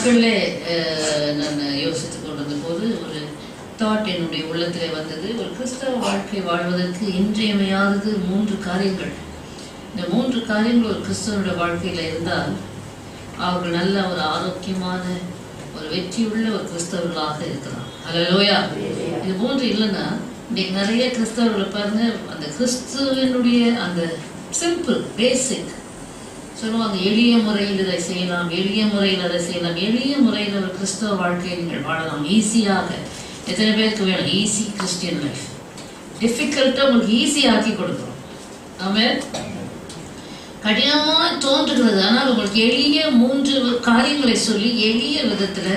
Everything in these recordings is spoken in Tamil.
நாட்களிலே நான் யோசித்து கொண்டிருந்த போது ஒரு தாட் என்னுடைய உள்ளத்திலே வந்தது. ஒரு கிறிஸ்தவ வாழ்க்கை வாழ்வதற்கு இன்றியமையாதது 3 காரியங்கள். இந்த 3 காரியங்கள் ஒரு கிறிஸ்தவனுடைய வாழ்க்கையில் இருந்தால் அவர்கள் நல்ல ஒரு ஆரோக்கியமான ஒரு வெற்றியுள்ள ஒரு கிறிஸ்தவர்களாக இருக்கலாம். ஹல்லேலூயா. இது 3 இல்லைன்னா இன்னைக்கு நிறைய கிறிஸ்தவர்களை பாருங்க, அந்த கிறிஸ்துவனுடைய அந்த சிம்பிள் பேசிக் சொல்லுவாங்க, எளிய முறையில் இதை செய்யலாம், எளிய முறையில் அதை செய்யலாம், எளிய முறையில் ஒரு கிறிஸ்தவ வாழ்க்கையை நீங்கள் வாழலாம் ஈஸியாக. எத்தனை பேருக்கு வேணும் ஈஸி கிறிஸ்டியன் லைஃப்? டிஃபிகல்ட்டாக உங்களுக்கு ஈஸியாக்கி கொடுக்குறோம். ஆமென். கடினமாக தோன்றுகிறது, ஆனால் உங்களுக்கு எளிய 3 காரியங்களை சொல்லி எளிய விதத்தில்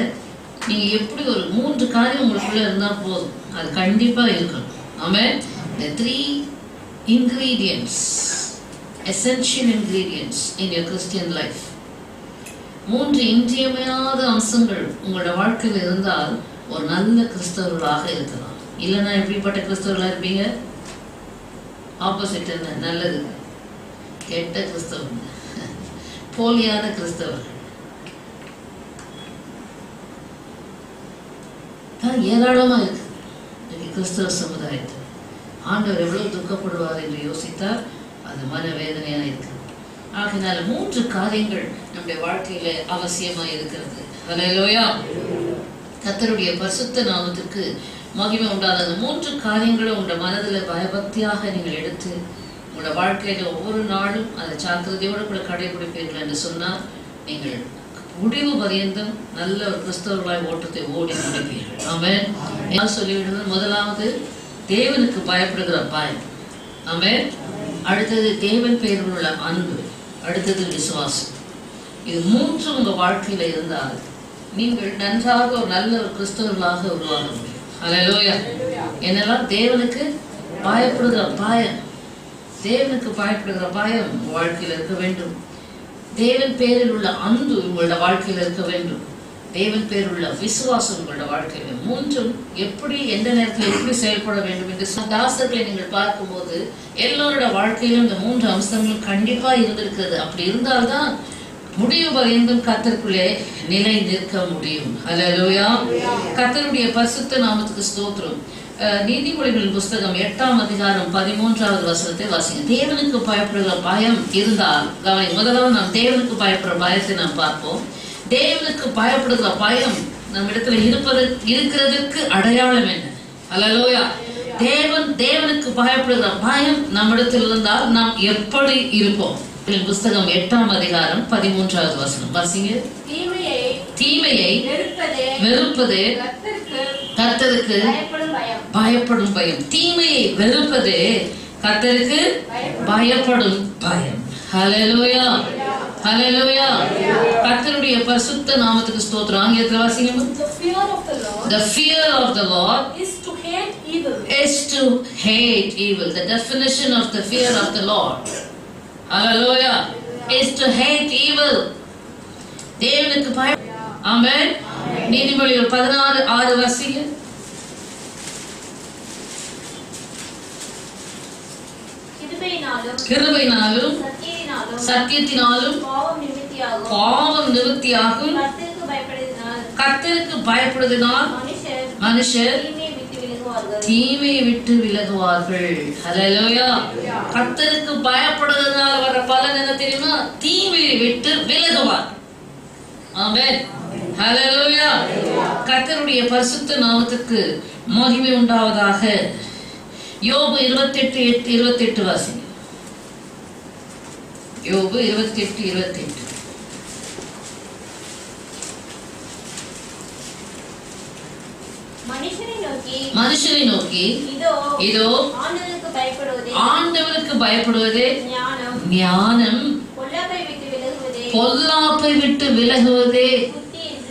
நீங்கள் எப்படி ஒரு 3 காரியம் உங்களுக்குள்ளே இருந்தால் போதும், அது கண்டிப்பாக இருக்கணும். ஆமென். The 3 ingredients, essential ingredients in your Christian life. 3 இன்றியமையாத அம்சங்கள் உங்களோட வாழ்க்கையில் இருந்தால் ஒரு நல்ல கிறிஸ்தவர்களாக இருக்கலாம். இல்லைன்னா எப்படிப்பட்ட கிறிஸ்தவர்களாக இருப்பீங்க? ஆப்போசிட் என்ன? நல்லது கெட்ட கிறிஸ்தவங்க, போலியான கிறிஸ்தவர்கள் தான் ஏராளமாக இருக்கு இன்னைக்கு கிறிஸ்தவ சமுதாயத்தில். ஆண்டவர் எவ்வளவு துக்கப்படுவார் என்று யோசித்தால் அது மனவேதனையாக இருக்கு. ஆகினால 3 காரியங்கள் நம்முடைய வாழ்க்கையில அவசியமாக இருக்கிறது. ஹல்லேலூயா. கர்த்தருடைய பரிசுத்த நாமத்துக்கு மகிமை உண்டான அந்த 3 காரியங்களும் உங்களோட மனதில் பயபக்தியாக நீங்கள் எடுத்து உங்களோட வாழ்க்கையில ஒவ்வொரு நாளும் அதை ஜாக்கிரதையோடு கூட கடைபிடிப்பீர்கள் என்று சொன்னால் நீங்கள் முடிவு பரியந்தம் நல்ல ஒரு கிறிஸ்தவர்களாய் ஓட்டத்தை ஓடி முடிப்பீர்கள். ஆமென். சொல்லிவிடுவது, முதலாவது தேவனுக்கு பயப்படுகிற பயம். ஆமென். அடுத்தது தேவன் பேரில் உள்ள அன்பு, அடுத்தது விசுவாசம். இது 3 உங்க வாழ்க்கையில இருந்தால் நீங்கள் நன்றாக ஒரு நல்ல ஒரு கிறிஸ்தவர்களாக உருவாக முடியும். ஹல்லேலூயா. என்னெல்லாம்? தேவனுக்கு பயப்படுகிற பயம், தேவனுக்கு பயப்படுகிற பயம் உங்க வாழ்க்கையில் இருக்க வேண்டும். தேவன் பேரில் உள்ள அன்பு உங்களோட வாழ்க்கையில் இருக்க வேண்டும். தேவன் பேரில் உள்ள விசுவாசம் உங்களோட வாழ்க்கையில். 3ம் எப்படி எந்த நேரத்தில் எப்படி செயல்பட வேண்டும் என்று தாசர்களை நீங்கள் பார்க்கும்போது எல்லோரோட வாழ்க்கையிலும் இந்த 3 அம்சங்கள் கண்டிப்பா இருந்திருக்கிறது. அப்படி இருந்தால்தான் முடிவு பரியந்தம் கர்த்தருக்குள்ளே நிலை நிற்க முடியும். ஹல்லேலூயா. கர்த்தருடைய பரிசுத்த நாமத்துக்கு ஸ்தோத்திரம். நீதிமொழிகளின் புஸ்தகம் 8ஆம் அதிகாரம் 13வது வசனத்தை வாசிங்க. தேவனுக்கு பயப்படுகிற பயம் இருந்தால், முதலாவது நாம் தேவனுக்கு பயப்படுற பயத்தை நாம் பார்ப்போம். தேவனுக்கு பயப்படுகிற பயம் நம் இடத்துல இருக்கிறதுக்கு அடையாளம் என்ன? ஹல்லேலூயா. தேவனுக்கு பயப்படுகிற பயம் நம்மிடத்தில் இருந்தால் நாம் எப்படி இருப்போம்? புஸ்தகம் 8ஆம் அதிகாரம் 13வது வசனம் வாசிங்க. தீமையை வெறுப்பது கர்த்தருக்கு பயப்படும் பயம். தீமையை வெறுப்பது கர்த்தருக்கு பயப்படும் பயம். ஹல்லேலூயா. ஹல்லேலூயா. கர்த்தருடைய பரிசுத்த நாமத்துக்கு ஸ்தோத்திரம். ஆங்கிலத்தில் வாசிங்க. The fear of the Lord is to hate evil. The definition of the fear of the Lord, hallelujah, is to hate evil. தேவனுக்கு பயம். ஆமென். நீதிமொழிகள் 16:6 வாசிங்க. கிருபையினாலும் சத்தியத்தினாலும் பாவம் நிவர்த்தியாகும். கர்த்தருக்கு பயப்படுவதனால் மனுஷர் தீமையை விட்டு விலகுவார்கள். ஹல்லேலூயா. கர்த்தருக்கு பயப்படுவதனால் வர பலன் என்ன தெரியுமா? தீமையை விட்டு விலகுவார். ஆமென். ஹல்லேலூயா. கர்த்தருடைய பரிசுத்த நாமத்துக்கு மகிமை உண்டாவதாக. யோபு 28:28 வாசிங்க. யோபு 28:28. மனுஷனை நோக்கி இதோ ஆண்டவருக்கு பயப்படுவதே ஞானம், பொல்லாப்பை விட்டு விலகுவதே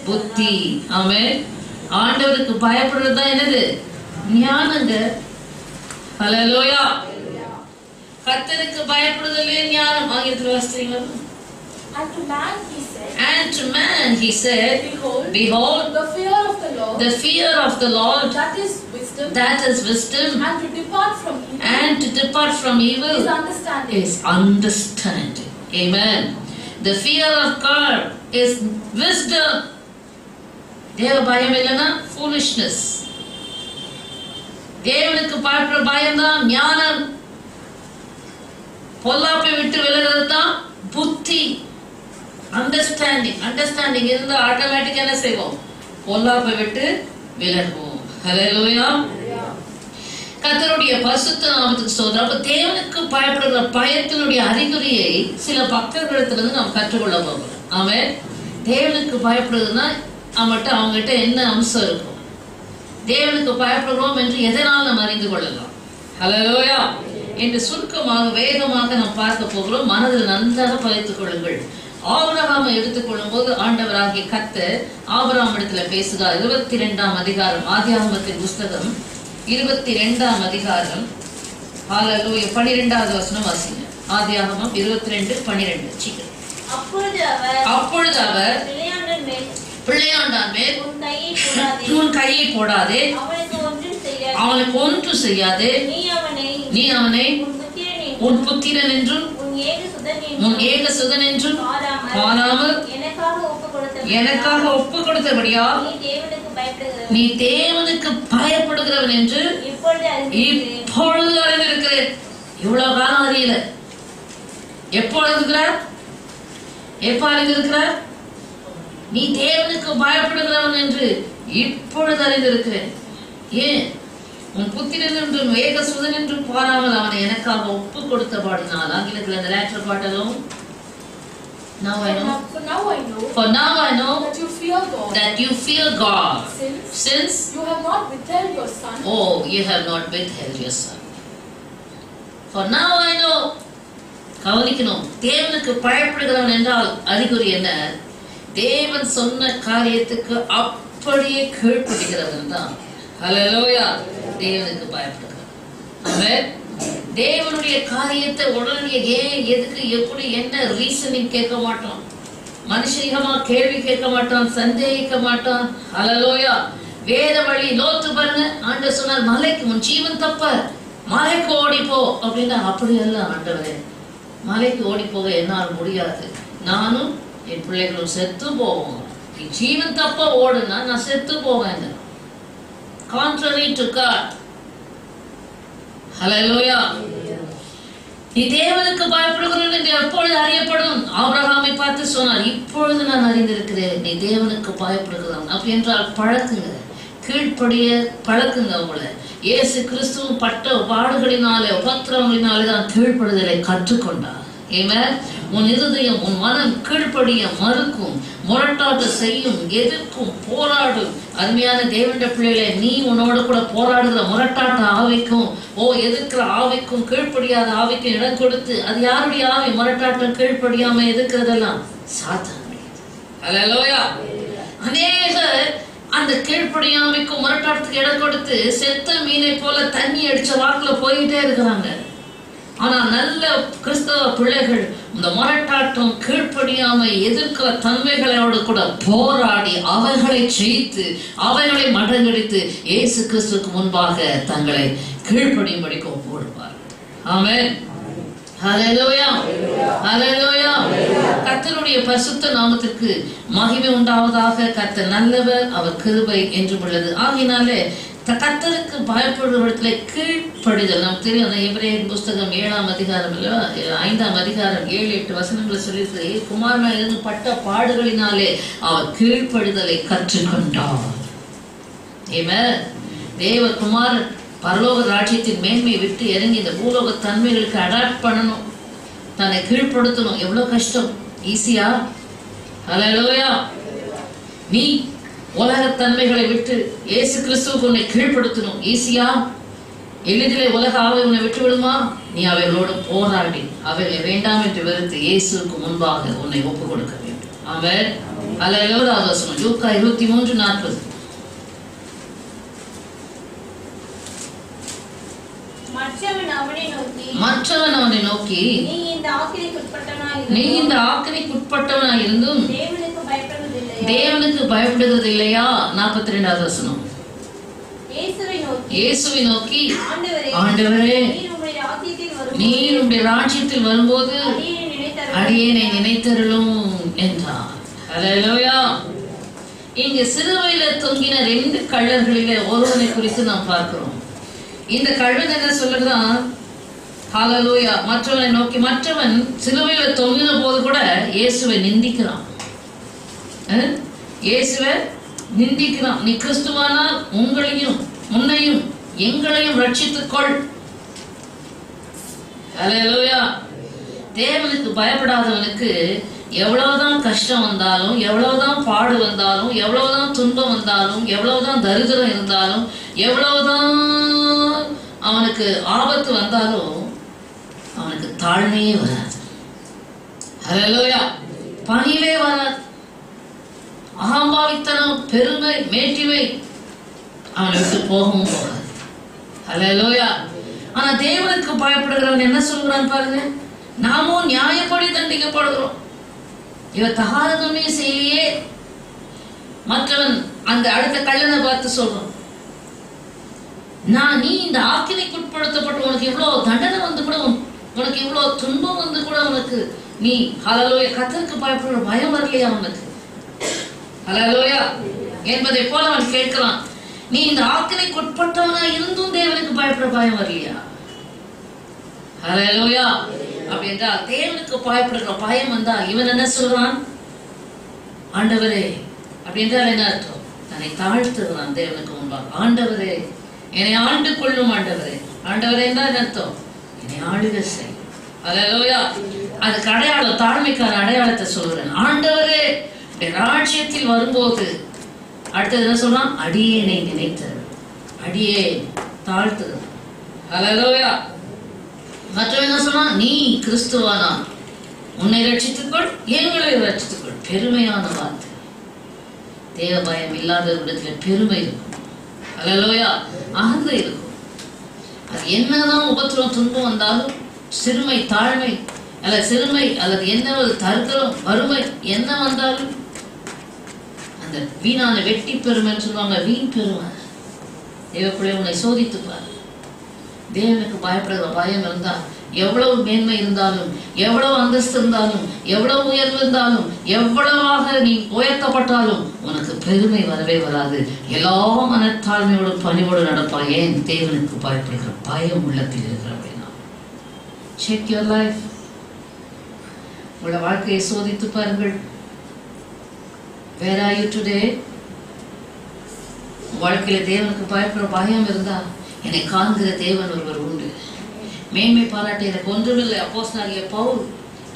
புத்தி. ஆமென். ஆண்டவருக்கு பயப்படுறது தான் என்னது? ஞானங்க. ஹல்லேலூயா. கர்த்தருக்கு பயப்படுதலே ஞானம். ஆங்கிலத்தில் வாசிங்களா? And to man he said, behold, the fear of the Lord, the fear of the Lord, that is wisdom, and to depart from evil, is understanding. Amen. The fear of God is wisdom. தேவ பயம் இல்லைன்னா foolishness. தேவனுக்கு பயப்படுற பயம்தான் ஞானம். பொல்லாப்பை விட்டு விலகிறது தான் புத்தி. அண்டர்ஸ்டாண்டிங் இருந்தா ஆட்டோமேட்டிக்கா என்ன செய்வோம்? பொல்லாப்பை விட்டு விலகுவோம். ஹல்லேலூயா. கர்த்தருடைய பரிசுத்த நாமத்துக்கு ஸ்தோத்திரம். அப்ப தேவனுக்கு பயப்படுகிற பயத்தினுடைய அறிகுறியை சில பக்தர்களிடத்திலிருந்து நாம் கற்றுக்கொள்ள போகிறோம். ஆமென். தேவனுக்கு பயப்படுறதுன்னா அவங்ககிட்ட என்ன அம்சம் இருக்கும்? தேவனுக்கு பயப்படுகிறோம் என்று எதனால் நாம் அறிந்து கொள்ளலாம்? ஹல்லேலூயா. என்று சுருக்கமாக வேகமாக நாம் பார்க்க போகிறோம். மனதில் நன்றாக பதித்துக் கொள்ளுங்கள். ஆபிரகாமை எடுத்துக்கொள்ளும் போது ஆண்டவராகிய கர்த்தர் ஆபிரகாம் இடத்துல பேசுகிறார். 22ஆம் அதிகாரம், ஆதியாகமத்தின் புஸ்தகம் 22ஆம் அதிகாரம். ஹல்லேலூயா. 12வது வசனம் வாசிங்க. ஆதியாகமம் 22:12. சீக்கிரம். அப்பொழுது அவர் பிள்ளையாண்டான் மேல் உன் கையை போடாதே, அவனுக்கு ஒன்றும் செய்யாதே, நீ அவனை உன் புத்திரன் என்றும் உன் ஏக சுதன் என்றும் பாராமல் எனக்காக ஒப்பு கொடுத்தபடியா நீ தேவனுக்கு பயப்படுகிறவன் என்று இப்பொழுது அறிந்திருக்கிறேன். இவ்வளவு காலம் அறியல. எப்போ அறிந்திருக்கிறார்? நீ தேவனுக்கு பயப்படுகிறவன் என்று இப்பொழுது அறிந்திருக்கிறேன். ஏன்? உன் புத்திரன் என்றும் ஏக சுதன் என்றும் பாராமல் அவனை எனக்காக ஒப்பு கொடுத்தபாடினால். ஆங்கிலத்தில் இந்த later பாட்டலும் Now I know. For now I know that you fear God. Since you have not withheld your son. Oh, you have not withheld your son. For now I know. கவனிக்கணும். தேவனுக்கு பயப்படுகிறவன் என்றால் அறிகுறி என்ன? தேவன் சொன்ன காரியத்துக்கு அப்படியே கீழ்ப்படிகிறவன் தான். ஹல்லேலூயா. தேவனுக்கு பயப்படுகிறவன். ஆமென். தேவனுடைய காரியத்தை உடனே ஏன், எதுக்கு, எப்படி, என்ன ரீசனிங் கேட்க மாட்டான். மனுஷனிகமா கேள்வி கேட்க மாட்டான், சந்தேகிக்க மாட்டான். ஹல்லேலூயா. வேத வழி லோத்து பாருங்க. ஆண்டவர் சொன்னார், மலைக்கு உன் ஜீவன் தப்ப மலைக்கு ஓடிப்போ அப்படின்னா. அப்படி அல்ல ஆண்டவரே, மலைக்கு ஓடி போக என்னால் முடியாது. நானும் என் பிள்ளைகளும் செத்து போவோம். நீ ஜீவன் தப்ப ஓடுனா நான் செத்து போவேன். Contrary to God. ஹல்லேலூயா. நீ தேவனுக்கு பயப்படுகிறவன் என்று எப்பொழுது அறியப்படும்? ஆபிரகாமை பார்த்து சொன்னார், இப்பொழுது நான் அறிந்திருக்கிறேன் நீ தேவனுக்கு பயப்படுகிறவன். அப்படி என்றால் பழக்குங்க, கீழ்ப்படிய பழக்குங்க. உங்களை இயேசு கிறிஸ்துவும் பட்ட பாடுகளினாலே உபத்திரவங்களினாலே தான் கீழ்ப்படுதலை கற்றுக்கொண்டார். ஆமென். உன் இருதயம், உன் மனம் கீழ்ப்படிய மறுக்கும், முரட்டாட்டு செய்யும், எதிர்க்கும், போராடும். அருமையான தேவனுடைய பிள்ளைகளை, நீ உன்னோட கூட போராடுகிற முரட்டாட்ட ஆவிக்கும் எதிர்க்கிற ஆவிக்கும் கீழ்ப்படியாத ஆவிக்கும் இடம் கொடுத்து, அது யாருடைய ஆவி? முரட்டாட்டம் கீழ்ப்படியாம எதிர்க்கிறதெல்லாம் சாத்தானுடைய. ஹல்லேலூயா. அநேகர் அந்த கீழ்ப்படியாமைக்கும் முரட்டாட்டத்துக்கு இடம் கொடுத்து செத்த மீனை போல தண்ணி அடிச்ச வாக்குல போயிட்டே இருக்கிறாங்க. ஆனா நல்ல கிறிஸ்தவ பிள்ளைகள் இந்த முரட்டாட்டம், கீழ்ப்படியாமை, எதிர்க்கிற தன்மைகளோடு கூட போராடி அவைகளை ஜெயித்து அவைகளை மடங்கடித்து இயேசு கிறிஸ்துவுக்கு முன்பாக தங்களை கீழ்ப்படியும்படிக்கு ஒப்புக்கொடுப்பார்கள். ஆமென். ஹல்லேலூயா. ஹல்லேலூயா. கர்த்தருடைய பரிசுத்த நாமத்திற்கு மகிமை உண்டாவதாக. கர்த்தர் நல்லவர், அவர் கிருபை என்றும் உள்ளது. ஆகினாலே கர்த்தருக்கு பயப்படுவதிலே கீழ்ப்படிதல் நமக்கு தெரியும். அந்த எபிரேயர் புஸ்தகம் 7ஆம் அதிகாரம் 5ஆம் அதிகாரம் 7-8 வசனங்களை சொல்லியிருக்கு. குமாரனாய் இருந்து பட்ட பாடுகளினாலே அவர் கீழ்ப்படிதலை கற்றுக்கொண்டார். ஆமென். தேவகுமாரன் பரலோக ராஜ்யத்தின் மேன்மையை விட்டு இறங்கி இந்த பூலோக தன்மைகளுக்கு அடாப்ட் பண்ணணும், தன்னை கீழ்ப்படுத்தணும். எவ்வளவு கஷ்டம்? ஈஸியா? ஹல்லேலூயா. நீ உலக தன்மைகளை விட்டு இயேசு கிறிஸ்துவுக்கு உன்னை கீழ்ப்படுத்தணும். ஈஸியா? எளிதிலே உலக ஆவை உன்னை விட்டு விடுமா? நீ அவைகளோடு போராடி அவைகளை வேண்டாம் என்று வெறுத்து இயேசுக்கு முன்பாக உன்னை ஒப்புக் கொடுக்க வேண்டும். ஆமென். ஹல்லேலூயா. லூக்கா 23:40. மற்றவன் அவனை நோக்கி, நீ இந்த ஆக்கினைக்குட்பட்டவனாய் இருந்தும் தேவனுக்கு பயப்படுகிறது இல்லையா? 42வது வசனம். இயேசுவை நோக்கி, ஆண்டவரே, நீர் உம்முடைய ராஜ்யத்தில் வரும்போது அடியேனை நினைத்தருளும் என்றார். ஹல்லேலூயா. இங்கு சிலுவையில தொங்கின 2 கள்ளர்களிலே ஒருவனை குறித்து நாம் பார்க்கிறோம். இந்த கள்ளன் என்ன சொல்லுகிறான்? ஹல்லேலூயா. மற்றவனை நோக்கி, மற்றவன் சிலுவையில தொங்கின போது கூட இயேசுவை நிந்திக்கிறான். இயேசுவை நிந்திக்கிறான். நீ கிறிஸ்துவானால் உங்களையும் உன்னையும் எங்களையும் ரட்சித்துக்கொள். ஹல்லேலூயா. தேவனுக்கு பயப்படாதவனுக்கு எவ்வளவுதான் கஷ்டம் வந்தாலும், எவ்வளவுதான் பாடு வந்தாலும், எவ்வளவுதான் துன்பம் வந்தாலும், எவ்வளவுதான் தரித்திரம் இருந்தாலும், எவ்வளவுதான் அவனுக்கு ஆபத்து வந்தாலும் அவனுக்கு தாழ்மையே வராது. ஹல்லேலூயா. பணிவே வராது. அகம்பாவித்தனம், பெருமை, மேட்டிமை அவனை விட்டு போகவும் போகாது. ஹல்லேலூயா. ஆனா தேவனுக்கு பயப்படுகிறவன் என்ன சொல்கிறான் பாருங்க. நாமும் நியாயப்படி தண்டிக்கப்படுகிறோம். இவர் தகாரதமே செய்யலையே. மற்றவன் அந்த அடுத்த கள்ளனை பார்த்து சொல்றான், நீ இந்த ஆக்கினைக்குட்படுத்தப்பட்டு உனக்கு இவ்வளவு தண்டனை வந்து கூட, உனக்கு இவ்வளவு துன்பம் வந்து கூட உனக்கு நீ ஹல்லேலூயா கர்த்தருக்கு பயப்படுற பயம் வரலையா உனக்கு? ஹல்லேலூயா என்பதை போல அவன் கேட்கிறான். நீ இந்த ஆக்கினைக்குட்பட்டவனா இருந்தும் தேவனுக்கு பயப்படுற பயம் வரலையா? ஹல்லேலூயா. அப்படி என்றால் தேவனுக்கு பயப்படுகிற பயம் வந்தால் இவன் என்ன சொல்றான்? ஆண்டவரே. அப்படி என்றால் என்ன அர்த்தம்? தன்னை தாழ்த்துகிறான் தேவனுக்கு முன்பாக. ஆண்டவரே, என்னை ஆண்டு கொள்ளும் ஆண்டவரே. ஆண்டவரே என்றால் அர்த்தம் என்னை ஆளுகை செய். ஹல்லேலூயா. அதுக்கு அடையாளம், தாழ்மைக்கான அடையாளத்தை சொல்கிறேன். ஆண்டவரே ராஜ்யத்தில் வரும்போது அடுத்தது என்ன சொல்றான்? அடியேனை நினைத்தது. அடியே தாழ்த்துகிறான். ஹல்லேலூயா. மற்றவன் என்ன சொன்னா? நீ கிறிஸ்துவானா உன்னை ரட்சித்துக்கொள், எங்களை ரட்சித்துக்கொள். பெருமையான வார்த்தை. தேவ பயம் இல்லாத இடத்துல பெருமை இருக்கும். ஹல்லேலூயா. அகந்தை இருக்கும். அது என்னதான் உபத்திரம் துன்பம் வந்தாலும், சிறுமை தாழ்மை அல்ல சிறுமை அல்லது என்ன ஒரு தரித்திரம் வறுமை என்ன வந்தாலும், அந்த வீணான வெட்டி பெருமைன்னு சொல்லுவாங்க, வீண் பெருமை. தேவக்குள்ளே உன்னை சோதித்துப்பார். தேவனுக்கு பயப்படுகிற பயம் இருந்தால் எவ்வளவு மேன்மை இருந்தாலும், எவ்வளவு அந்தஸ்து இருந்தாலும், எவ்வளவு உயர்வு இருந்தாலும், எவ்வளவாக நீ உயர்த்தப்பட்டாலும் உனக்கு பெருமை வரவே வராது. எல்லா மனத்தாழ்மையோடும் பணிவோடு நடப்பாய். ஏன்? தேவனுக்கு பயப்படுகிற பயம் உள்ளத்தில் இருக்கிற அப்படின்னா. Check your life. உங்களோட வாழ்க்கையை சோதித்து பாருங்கள். Where are you today? வாழ்க்கையில தேவனுக்கு பயப்படுற பயம் இருந்தா, என்னை காண்கிற தேவன் ஒருவர் உண்டு. மேன்மை பாராட்ட எனக்கு ஒன்றுமில்லை. அப்போஸ்தலனாகிய பவுல்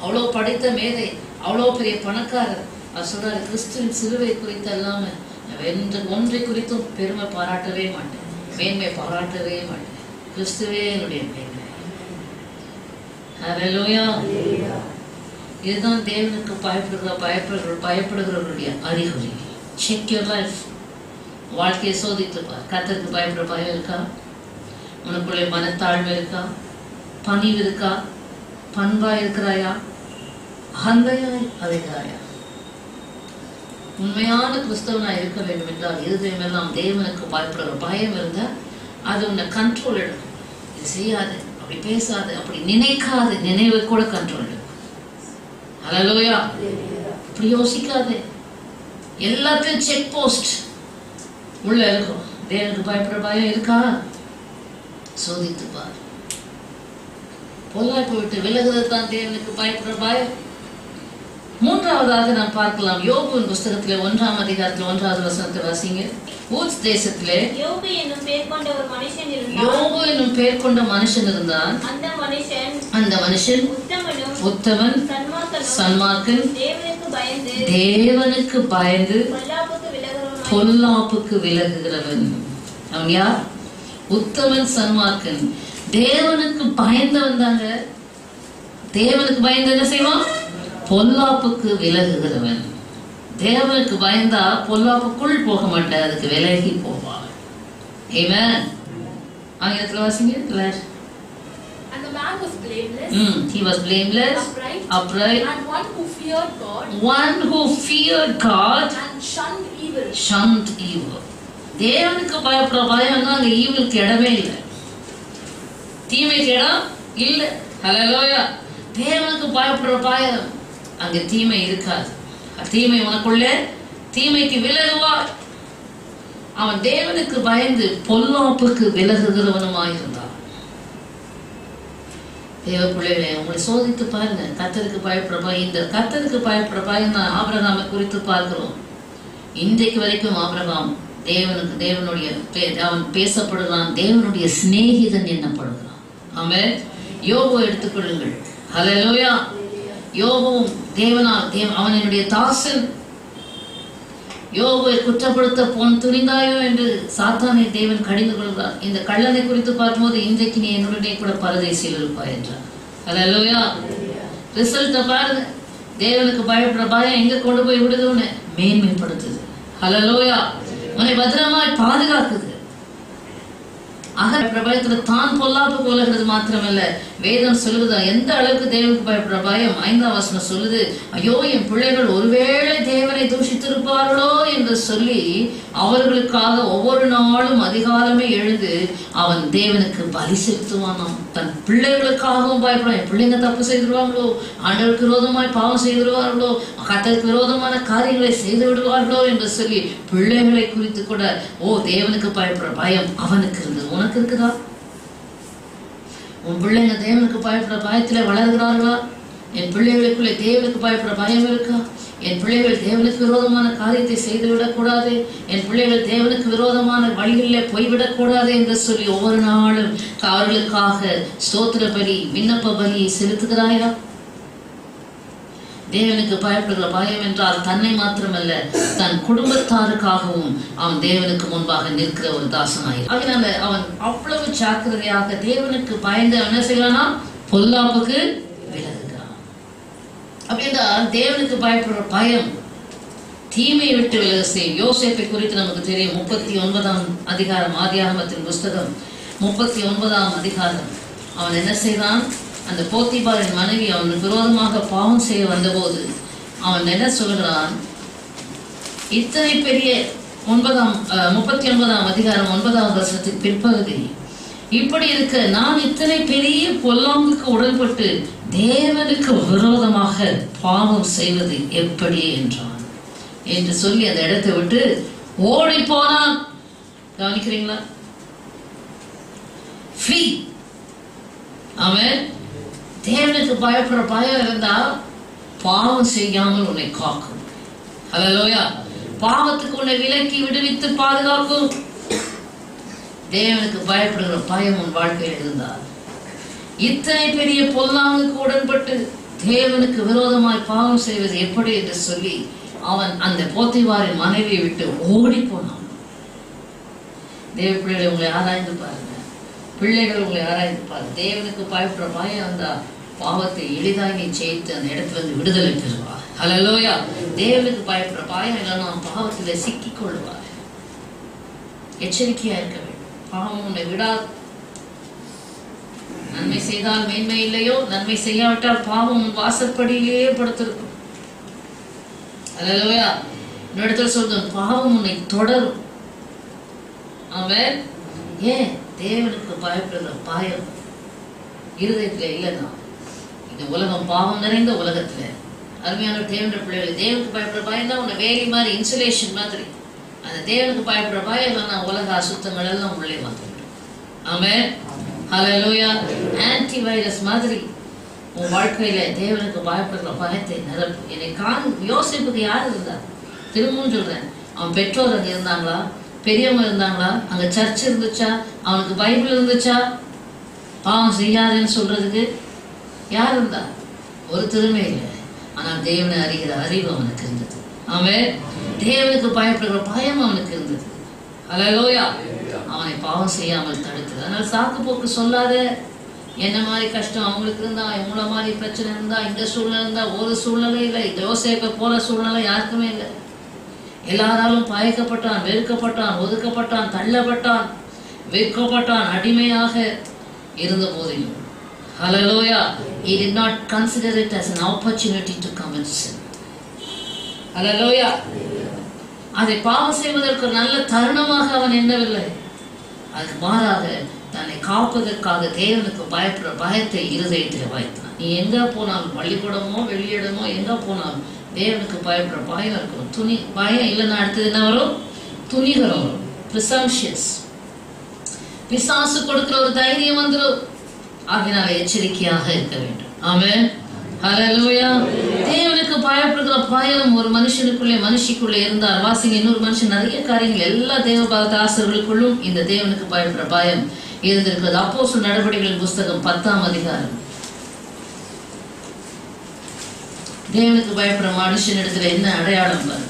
அவ்வளோ படித்த மேதை, அவ்வளோ பெரிய பணக்காரர். அவர் சொல்றாரு, கிறிஸ்துவின் சிலுவை குறித்து அல்லாம ஒன்றை குறித்தும் பெருமை பாராட்டவே மாட்டேன், மேன்மை பாராட்டவே மாட்டேன். கிறிஸ்துவே என்னுடைய மேன்மை. ஹல்லேலூயா. இதுதான் தேவனுக்கு பயப்படுகிறவர்களுடைய அறிகுறி. Check your life. வாழ்க்கையை சோதித்துப்பார். கர்த்தருக்கு பயப்படுற பயம் இருக்கா? உனக்குள்ளே மனத்தாழ்மை இருக்கா? பணிவு இருக்கா? பண்பா இருக்கிறாயா? அகந்தையாய் அழைக்கிறாயா? உண்மையான கிறிஸ்தவனாய் இருக்க வேண்டும் என்றால் இருதயமெல்லாம் தேவனுக்கு பயப்படுற பயம் இருந்தால் அது உன்னை கண்ட்ரோல் எடுக்கும். இது செய்யாது, அப்படி பேசாது, அப்படி நினைக்காது, நினைவை கூட கண்ட்ரோல் எடுக்கும். ஹல்லேலூயா. இப்படி யோசிக்காது. எல்லாத்தையும் செக் போஸ்ட் உள்ள இருக்கும். தேவனுக்கு பயப்படுற பயம் இருக்கா? சோதித்து பார். பொல்லாய் போயிட்டு விலகுறது தான் தேவனுக்கு பயப்படுற பயம். மூன்றாவதாக நாம் பார்க்கலாம். யோபுவின் புஸ்தகத்திலே 1ஆம் அதிகாரத்தில் 1வது வசனத்தை வாசிங்க. ஊத்ஸ் தேசத்திலே யோபு என்னும் பெயர் கொண்ட மனுஷன் இருந்தான். அந்த மனுஷன் உத்தமன், சன்மார்க்கன், தேவனுக்கு பயந்து பொல்லாப்புக்கு விலகுகிறவன். அவன் யார்? உத்தமன், சன்மார்க்கன், தேவனுக்கு பயந்தவன் தாங்க. தேவனுக்கு பயந்து என்ன செய்வான்? பொல்லாப்புக்கு விலகுகிறவன். தேவனுக்கு பயந்தா பொல்லாப்புக்குள் போக மாட்டார், அதுக்கு விலகி போவான். ஆமென். ஆங்கிலத்தில் வாசிங்க. And the man was blameless. He was blameless, upright, and one who feared God. One who feared God and shunned evil. Shunned evil. தேவனுக்கு பயப்படுற பயம்னா அங்க ஈவிலுக்கு இடமே இல்லை, தீமைக்கு இடம் இல்லை. ஹல்லேலூயா. தேவனுக்கு பயப்படுற பயம் அங்க தீமை இருக்காது. தீமை உனக்குள்ளே தீமைக்கு விலகுவார். அவன் தேவனுக்கு பயந்து பொல்லாப்புக்கு விலகுகிறவனுமாயிருந்தான். தேவ பிள்ளைகளை உங்களை சோதித்து பாருங்க. கர்த்தருக்கு பயப்படுற பயம், இந்த கர்த்தருக்கு பயப்படுற பயம் தான் ஆபிரகாமை குறித்து பார்க்கிறோம். இன்றைக்கு வரைக்கும் ஆபிரகாம் தேவனுடைய அவன் பேசப்படுகிறான், தேவனுடைய சிநேகிதன் என்னப்படுகிறான். ஆமென். யோபு எடுத்துக்கொள்ளுங்கள். ஹல்லேலூயா. யோபுவும் அவன் என்னுடைய தாசன். யோபுவை குற்றப்படுத்த துணிந்தாயோ என்று சாத்தானை தேவன் கடிந்து கொள்கிறார். இந்த கள்ளனை குறித்து பார்க்கும்போது இன்றைக்கு நீ என்னுடனே கூட பரதேசியில் இருப்பாய் என்றார். ஹல்லேலூயா. ரிசல்ட்டை பாருங்க. தேவனுக்கு பயப்படுற பயம் எங்க கொண்டு போய் விடுதுன்னு மேன்மைப்படுத்துது. ஹல்லேலூயா. உன்னை பத்திரமாய் பாதுகாக்குது. பயத்துல தான் பொல்லாப்புக்கு விலகிறது மாத்திரமல்ல, வேதம் சொல்லுதா எந்த அளவுக்கு தேவனுக்கு பயப்படுற பயம். 5ஆம் வசனம் சொல்லுது, ஐயோ என் பிள்ளைகள் ஒருவேளை தேவனை தூஷித்திருப்பார்களோ என்று சொல்லி அவர்களுக்காக ஒவ்வொரு நாளும் அதிகாலமே எழுந்து அவன் தேவனுக்கு பலி செலுத்துவானாம். தன் பிள்ளைகளுக்காகவும் பயப்படும். என் பிள்ளைங்க தப்பு செய்திருவாங்களோ, ஆண்டவருக்கு விரோதமாய் பாவம் செய்திருவார்களோ, கர்த்தருக்கு விரோதமான காரியங்களை செய்து விடுவார்களோ என்று சொல்லி பிள்ளைகளை குறித்து கூட தேவனுக்கு பயப்படுற பயம் அவனுக்கு இருந்தது. உனக்கு இருக்குதா? உன் பிள்ளைங்க தேவனுக்கு பயப்படுற பயத்துல வளர்கிறார்களா? என் பிள்ளைகளுக்குள்ளே தேவனுக்கு பயப்படுற பயம் இருக்கா? என் பிள்ளைகள் தேவனுக்கு விரோதமான காரியத்தை செய்துவிடக்கூடாது, என் பிள்ளைகள் தேவனுக்கு விரோதமான வழிகளில் போய்விடக்கூடாது என்று சொல்லி ஒவ்வொரு நாளும் அவர்களுக்காக ஸ்தோத்திர பலி, விண்ணப்ப பலியை செலுத்துகிறாயா? தேவனுக்கு பயப்படுகிற பயம் என்றால் தன்னை மாத்திரமல்ல, தன் குடும்பத்தாருக்காகவும் அவன் தேவனுக்கு முன்பாக நிற்கிற ஒரு தாசனாய். அதனால அவன் அவ்வளவு ஜாக்கிரதையாக தேவனுக்கு பயந்து என்ன செய்யலானா? பொல்லாப்புக்கு விலகுகிறான். அப்படின்னா தேவனுக்கு பயப்படுற பயம் தீமையை விட்டு விலக செய்யும். யோசேப்பை குறித்து நமக்கு தெரியும். 39ஆம் அதிகாரம், ஆதியாகமத்தின் புஸ்தகம் 39ஆம் அதிகாரம். அவன் என்ன செய்தான்? அந்த போத்திபாரின் மனைவி அவனுக்கு விரோதமாக பாவம் செய்ய வந்தபோது அவன் என்ன சொல்கிறான்? இத்தனை பெரிய 39ஆம் அதிகாரம் 9ஆம் வசனத்தின் பிற்பகுதி, இப்படி இருக்க நான் இத்தனை பெரிய பொல்லாங்குக்கு உடன்பட்டு தேவனுக்கு விரோதமாக பாவம் செய்வது எப்படி என்றான் என்று சொல்லி அந்த இடத்தை விட்டு ஓடி போனான். கவனிக்கிறீங்களா? அவன் தேவனுக்கு பயப்படுற பயம் இருந்தா பாவம் செய்யாமல் உன்னை காக்கும். ஹல்லேலூயா. பாவத்துக்கு உன்னை விலக்கி விடுவித்து பாதுகாக்கும். தேவனுக்கு பயப்படுகிற பயம் உன் வாழ்க்கையில் இருந்தால், இத்தனை பெரிய பொல்லாங்குக்கு உடன்பட்டு தேவனுக்கு விரோதமாய் பாவம் செய்வது எப்படி என்று சொல்லி அவன் அந்த போத்திபாரின் மனைவியை விட்டு ஓடி போனான். தேவ பிள்ளைகளை உங்களை ஆராய்ந்து பாருங்க. பிள்ளைகள் உங்களை ஆராய்ந்து பாருங்க. தேவனுக்கு பயப்படுற பயம் வந்தா பாவத்தை எளிதாக ஜெயித்து அந்த இடத்துல இருந்து விடுதலை பெறுவார். ஹல்லேலூயா. தேவனுக்கு பயப்படுற பயம் இல்லைன்னா பாவத்தில சிக்கிக் கொள்வார். எச்சரிக்கையா இருக்க வேண்டும். பாவம் உன்னை விடாது. நன்மை செய்தால் மேன்மை இல்லையோ, நன்மை செய்யாவிட்டால் பாவம் வாசற்படியிலேயே படுத்திருக்கும். ஹல்லேலூயா. இந்த இடத்துல சொல்றோம், பாவம் உன்னை தொடரும். அவன் ஏன்? தேவனுக்கு பயப்படுகிற பயம் இருதயத்துல இல்லைன்னா, இந்த உலகம் பாவம் நிறைந்த உலகத்துல அருமையான தேவனுடைய பிள்ளைகளை தேவனுக்கு பயப்படுற பயம் தான் உன்னை வேலி மாதிரி, இன்சுலேஷன் மாதிரி. அந்த தேவனுக்கு பயப்படுற பயம் இல்லைன்னா உலக அசுத்தங்கள் எல்லாம் உள்ளே வந்துவிடும். ஆமென். ஹல்லேலூயா. ஆன்டி வைரஸ் மாதிரி உன் வாழ்க்கையில தேவனுக்கு பயப்படுற பயத்தை நிரப்பு. என்னை யோசிப்புக்கு யார் இருந்தார்? திரும்பவும் சொல்றேன், அவன் பெற்றோர் அங்க இருந்தாங்களா? பெரியவங்க இருந்தாங்களா? அங்க சர்ச் இருந்துச்சா? அவனுக்கு பைபிள் இருந்துச்சா? பாவம் செய்யாதுன்னு சொல்றதுக்கு யார் இருந்தா? ஒரு திறமை இல்லை. ஆனால் தேவனை அறிகிற அறிவு அவனுக்கு இருந்தது. அவன் தேவனுக்கு பயப்படுகிற பயம் அவனுக்கு இருந்தது. ஹல்லேலூயா. அவனை பாவம் செய்யாமல் தடுத்தது. அதனால சாக்கு போக்கு சொல்லாத. என்ன மாதிரி கஷ்டம் அவங்களுக்கு இருந்தா, இவங்கள மாதிரி பிரச்சனை இருந்தா, இந்த சூழ்நிலை இருந்தா, ஒரு சூழ்நிலை இல்லை. யோசேப்பை போல சூழ்நிலை யாருக்குமே இல்லை. எல்லாராலும் பயக்கப்பட்டான், வெறுக்கப்பட்டான், ஒதுக்கப்பட்டான், தள்ளப்பட்டான், வெறுக்கப்பட்டான், அடிமையாக இருந்த போதிலும் ஹல்லேலூயா, he did not consider it as an opportunity to commit sin. ஹல்லேலூயா. அதை பாவம் செய்வதற்கு நல்ல தருணமாக அவன் எண்ணவில்லை. அது மாறாக தன்னை காப்பதற்காக தேவனுக்கு பயப்படுற பயத்தை இருதயத்தில் வைத்தான். நீ எங்க போனாலும், பள்ளிக்கூடமோ வெளியிடமோ எங்க போனாலும் தேவனுக்கு பயப்படுற பயம் இருக்கும். பயம் இல்லைன்னா அடுத்தது என்ன வரும்? துணிகரம் வரும். presumptuous. பிசாசு கொடுக்கிற ஒரு தைரியம் வந்துடும். அதனால எச்சரிக்கையாக இருக்க வேண்டும். ஆமென். ஹல்லேலூயா. தேவனுக்கு பயப்படுகிற பயம் ஒரு மனுஷனுக்குள்ளே மனுஷிக்குள்ளே இருந்தால் வாசிங்க, இன்னொரு மனுஷன் நிறைய காரியங்கள் எல்லா தேவதாசர்களுக்குள்ளும் இந்த தேவனுக்கு பயப்படுற பயம் இருந்திருக்கிறது. அப்போஸ்தலர் நடபடிகளின் புஸ்தகம் 10ஆம் அதிகாரம். தேவனுக்கு பயப்படுற மனுஷனிடத்துல என்ன அடையாளம் பாருங்க.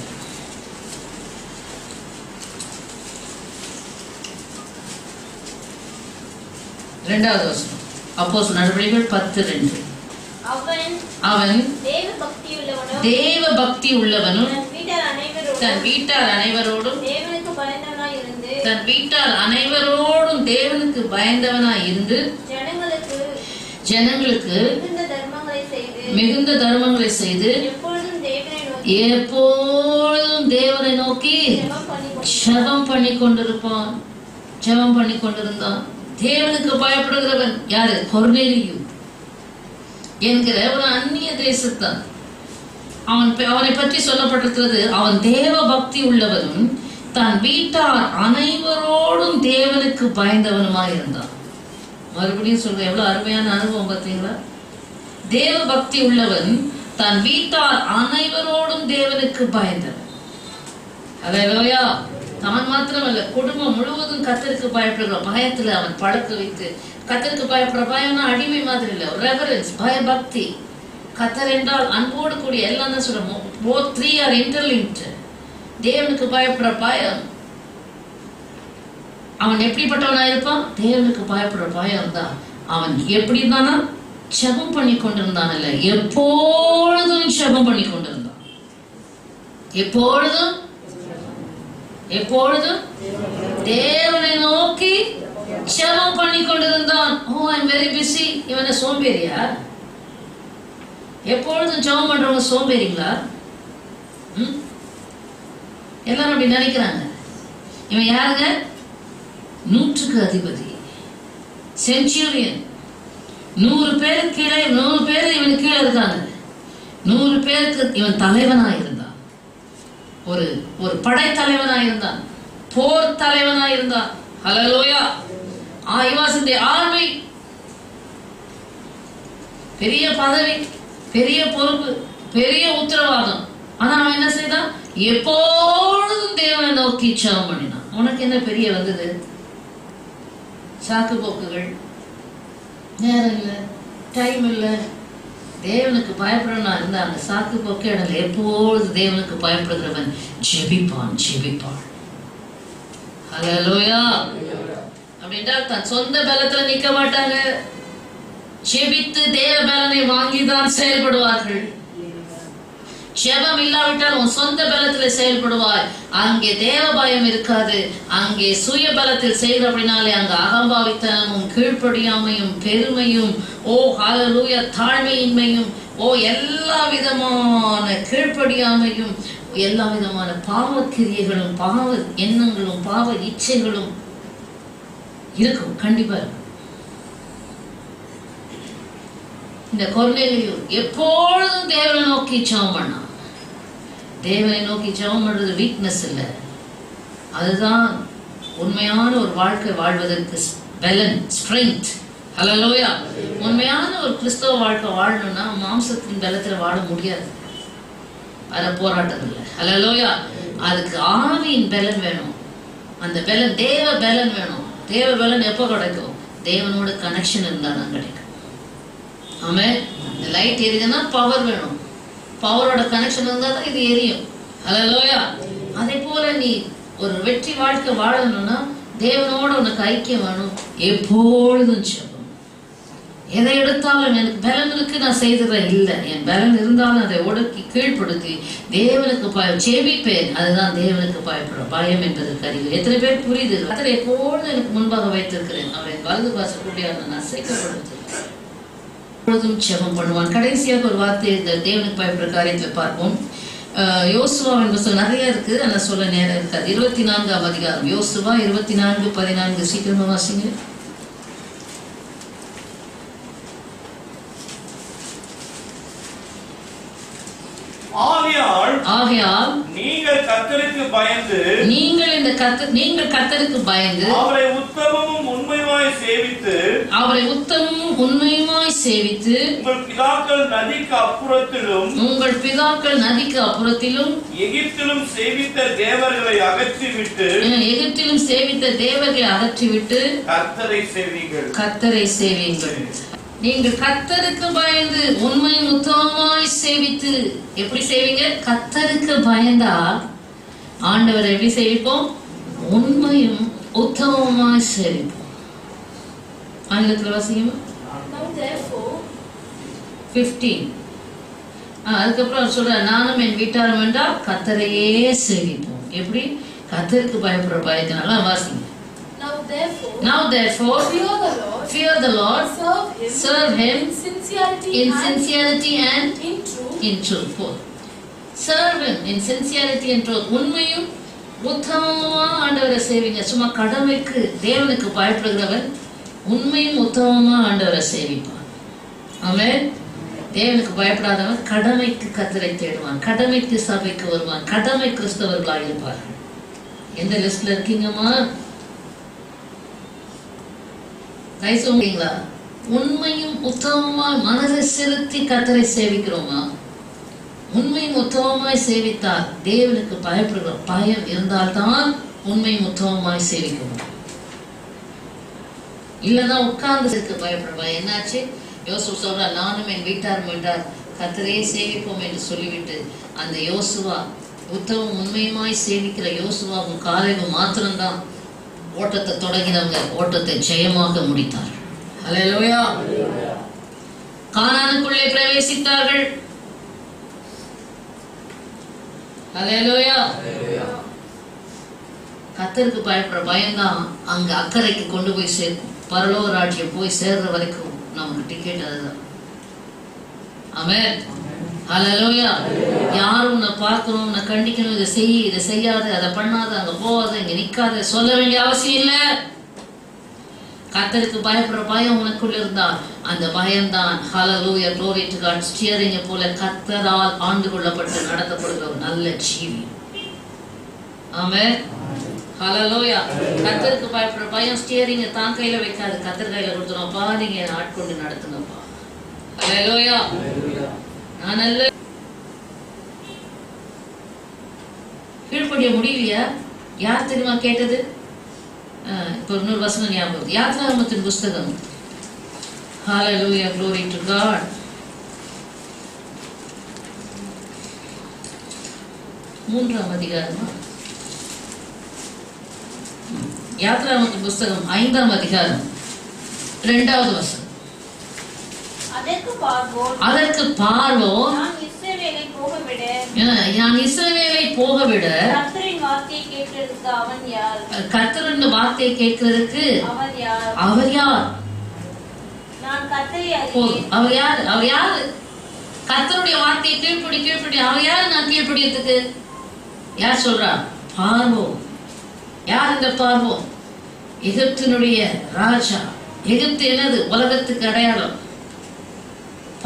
2வது வசனம். அப்போஸ்தலர் நடபடிகள் 10:2. அவன் தேவ பக்தி உள்ளவனும் தன் வீட்டார் அனைவரோடும் தேவனுக்கு பயந்தவனாய் இருந்து ஜனங்களுக்கு மிகுந்த தர்மங்களை செய்து எப்பொழுதும் தேவனை நோக்கி ஜெபம் பண்ணி கொண்டிருந்தான். தேவனுக்கு பயப்படுகிறவன் யாரு? கொர்நேலியு என்கிற ஒரு அந்நிய தேசத்தான். அவனை பற்றி சொல்லப்பட்டிருக்கிறது, அவன் தேவ பக்தி உள்ளவனும் தன் வீட்டார் அனைவரோடும் தேவனுக்கு பயந்தவனுமாய் இருந்தான். மறுபடியும் சொல்ற, எவ்வளவு அருமையான அனுபவம் பார்த்தீங்களா? தேவ பக்தி உள்ளவன் தன் வீட்டார் அனைவரோடும் தேவனுக்கு பயந்தவன். ஹல்லேலூயா. அவன் மாத்திரமல்ல, குடும்பம் முழுவதும் கர்த்தருக்கு பயப்படுகிற பயத்துல அவன் பழக்க வைத்து, கர்த்தருக்கு பயப்படுற பயம்னா அடிமை மாதிரி இல்லை, ரெவரன்ஸ், பயபக்தி. கர்த்தர் என்றால் அன்போடு கூடிய எல்லாம் தான் சொல்றோம். both three are interlinked. தேவனுக்கு பயப்படுற பயம். அவன் எப்படிப்பட்டவனா இருப்பான்? தேவனுக்கு பயப்படுற பயம் தான். அவன் எப்படி இருந்தானா? ஜெபம் பண்ணி கொண்டிருந்தான். இல்ல, எப்பொழுதும் ஜெபம் பண்ணி கொண்டிருந்தான். எப்பொழுதும் தேவனை நோக்கி ஜெபம் பண்ணி கொண்டிருந்தான். ஓ, ஐ எம் வெரி பிஸி. இவனை சோம்பேறியா? எப்பொழுதும் ஜெபம் பண்றவங்க சோம்பேறிங்களா? எல்லாரும் அப்படி நினைக்கிறாங்க. இவன் யாருங்க? 100க்கு அதிபதி, செஞ்சுரியன். 100 பேருக்கு கீழே 100 பேர் இவனுக்கு கீழே இருக்காங்க. 100 பேருக்கு இவன் தலைவனாக இருந்தான். ஒரு படைத்தலைவனாக இருந்தான், போர் தலைவனாக இருந்தான். ஹல்லேலூயா. He was in the army. பெரிய பதவி, பெரிய பொறுப்பு, பெரிய உத்தரவாதம். ஆனா அவன் என்ன செய்தான்? எப்பொழுதும் தேவனை நோக்கி ஜெபம் பண்ணினான். உனக்கு என்ன பெரிய வந்தது? சாக்கு போக்குகள், நேரம் இல்லை, டைம் இல்லை. தேவனுக்கு பயப்படணும் இருந்தா அந்த சாக்கு போக்கு இடத்துல எப்பொழுது தேவனுக்கு பயப்படுகிறவன் ஜெபிப்பான். ஹல்லேலூயா. அப்படின்னா தன் சொந்த பலத்துல நிக்க மாட்டாங்க. ஜெபித்து தேவ பலனை வாங்கிதான் செயல்படுவார்கள். ஜெபம் இல்லாவிட்டால் உன் சொந்த பலத்துல செயல்படுவாய். அங்கே தேவ பயம் இருக்காது. அங்கே சுய பலத்தில் செய்கிறபடினாலே அங்க அகம்பாவித்தனமும் கீழ்ப்படியாமையும் பெருமையும், ஓ ஹல்லேலூயா, தாழ்மையின்மையும், ஓ எல்லா விதமான கீழ்ப்படியாமையும், எல்லா விதமான பாவக்கிரியைகளும், பாவ எண்ணங்களும், பாவ இச்சைகளும் இருக்கும். கண்டிப்பா இருக்கும். இந்த கொர்நேலியு எப்பொழுதும் தேவனை நோக்கி ஜெபம் பண்ணான். தேவனை நோக்கி ஜெபம் பண்றது வீக்னஸ் இல்லை, அதுதான் உண்மையான ஒரு வாழ்க்கை வாழ்வதற்கு பலன், ஸ்ட்ரெங்த். ஹல்லேலூயா. உண்மையான ஒரு கிறிஸ்தவ வாழ்க்கை வாழணும்னா மாம்சத்தின் பலத்துல வாழ முடியாது. அது போராட்டம் இல்லை. ஹல்லேலூயா. அதுக்கு ஆவியின் பலன் வேணும். அந்த பலன் தேவ பலன் வேணும். தேவ பலன் எப்போ கிடைக்கும்? தேவனோட கனெக்ஷன் இருந்தா தான் கிடைக்கும். ஆமென். இந்த லைட் எரியுதுன்னா பவர் வேணும். பவரோட கனெக்ஷன் இருந்தால் தான் இது எரியும். ஹல்லேலூயா. அதே போல நீ ஒரு வெற்றி வாழ்க்கை வாழணும்னா தேவனோட உனக்கு ஐக்கியம் வேணும். எப்பொழுதும் ஜெபம். எதை எடுத்தாலும் எனக்கு பலன் இருக்கு, நான் செய்ததை இல்லை. என் பலன் இருந்தாலும் அதை ஒடுக்கி கீழ்ப்படுத்தி தேவனுக்கு ஜெபிப்பேன். அதுதான் தேவனுக்கு பயப்படுற பயம் என்பதற்கு அறிவு. எத்தனை பேர் புரியுது? கர்த்தரை எப்பொழுதும் எனக்கு முன்பாக வைத்திருக்கிறேன். அவரை வலது வாசக்கூடிய நான் அசைக்கப்படுத்து எப்பொழுதும் ஜெபம் பண்ணுவான். கடைசியாக ஒரு வார்த்தை இந்த தேவனுக்கு பயப்படுற காரியத்தில் பார்ப்போம். யோசுவாவின் புத்தகம் நிறைய இருக்கு, ஆனால் சொல்ல நேரம் இருக்காது. 24ஆம் அதிகாரம் யோசுவா 24:14. சீக்கிரமா வாசிங்க. ஆவியானவர் ஆகையால் நீங்கள் கர்த்தருக்கு பயந்து நீங்கள் கர்த்தருக்கு பயந்து அவரை உத்தமமும் உண்மையுமாய் சேவித்து உங்கள் பிதாக்கள் நதிக்கு அப்புறத்திலும் எகிப்திலும் சேவித்த தேவர்களை அகற்றிவிட்டு கர்த்தரை சேவியுங்கள். நீங்கள் கர்த்தருக்கு பயந்து உண்மையும் உத்தமமாய் சேவித்து. எப்படி சேவிங்க? கர்த்தருக்கு பயந்தா ஆண்டவரை எப்படி சேவிப்போம்? உண்மையும் உத்தமமாய் சேவிப்போம். ஆங்கிலத்தில் வாசிங்க. Now therefore 15. அதுக்கப்புறம் சொல்ற, நானும் என் வீட்டாரும் என்றால் கர்த்தரையே சேவிப்போம். எப்படி? கர்த்தருக்கு பயப்படுற பயத்தினால வாசிங்க. Now therefore fear the Lord, serve him in sincerity and in truth. Serve him in sincerity and truth. உண்மையும் உத்தமமா ஆண்டவரை சேவிங்க. சும்மா கடமைக்கு தேவனுக்கு பயப்படுகிறவன் உண்மையும் உத்தமமா ஆண்டவரை சேவிப்பான். ஆமென். தேவனுக்கு பயப்படாதவன் கடமைக்கு கர்த்தரை தேடுவான், கடமைக்கு சபைக்கு வருவான், கடமை கிறிஸ்தவர்களாக இருப்பார்கள். எந்த லிஸ்ட்ல இருக்கீங்கம்மா? கைசோங்களா? உண்மையும் உத்தமமாய் மனதை செலுத்தி கர்த்தரை சேவிக்கிறோமா? உண்மையும் உத்தமமாய் சேவித்தால் தேவனுக்கு பயப்படுகிற பயம் இருந்தால்தான் உண்மையும் உத்தமமாய் சேவிக்கணும். இல்லைன்னா உட்கார்ந்து பயப்படுவா. என்னாச்சு? யோசுவா சொல்றார், நானும் என் வீட்டாரும் என்றார் கர்த்தரையே சேவிப்போம் என்று சொல்லிவிட்டு அந்த யோசுவா உத்தமம் உண்மையுமாய் சேவிக்கிற யோசுவாவும் காலேபும் மாத்திரம்தான் ஓட்டத்தை தொடங்கினவங்க ஓட்டத்தை ஜெயமாக முடித்தார். ஹல்லேலூயா. கானானுக்குள்ளே பிரவேசித்தார்கள். ஹல்லேலூயா. கர்த்தருக்கு பயப்படுற பயம்தான் அங்க அக்கறைக்கு கொண்டு போய் சேர்க்கும். பரலோக ராஜ்யம் போய் சேர்ற வரைக்கும் நமக்கு டிக்கெட் அதுதான். ஆமென். ஹல்லேலூயா. யாரும் உன்னை பார்க்கணும், உன்னை கண்டிக்கணும், இதை செய், இதை செய்யாத, அதை பண்ணாத, அங்க போகாத, இங்க நிக்காத சொல்ல வேண்டிய அவசியம் இல்லை. கர்த்தருக்கு பயப்படுற பயம் உனக்குள்ள இருந்தா அந்த பயம்தான் ஹல்லேலூயா glory to God ஸ்டியரிங் போல கர்த்தரால் ஆண்டு கொள்ளப்பட்டு நடத்தப்படுகிற ஒரு நல்ல ஜீவி. ஆமென். ஹல்லேலூயா. கர்த்தருக்கு பயப்படுற பயம் ஸ்டியரிங் தான் கையில வைக்காது, கர்த்தர் கையில கொடுத்துருப்பா, நீங்க ஆட்கொண்டு நடத்துங்கப்பா. ஹல்லேலூயா. நான் நல்ல கீழ்ப்படிய முடியலையா? யார் தெரியுமா கேட்டது? இப்போ இன்னொரு வசனம் ஞாபகம். யாத்ராகமத்தின் புஸ்தகம். ஹல்லேலூயா glory to God. மூன்றாம் அதிகாரமா? யாத்ராகமத்தின் புஸ்தகம் 5ஆம் அதிகாரம் 2வது வசனம். அதற்கு பார்வோன் நான் இஸ்ரவேலை போகவிட கர்த்தரின் வார்த்தையை கேட்கிறதுக்கு அவர் யார்? அவர் யார்? அவர் யாரு? கர்த்தருடைய வார்த்தையை கீழ்ப்படி அவர் யாரு? நான் கீழ்ப்படியத்துக்கு யார் சொல்றா? பார்வோன். யார் இந்த பார்வோன்? எகிப்தினுடைய ராஜா. எகிப்து என்னது? உலகத்துக்கு அடையாளம்.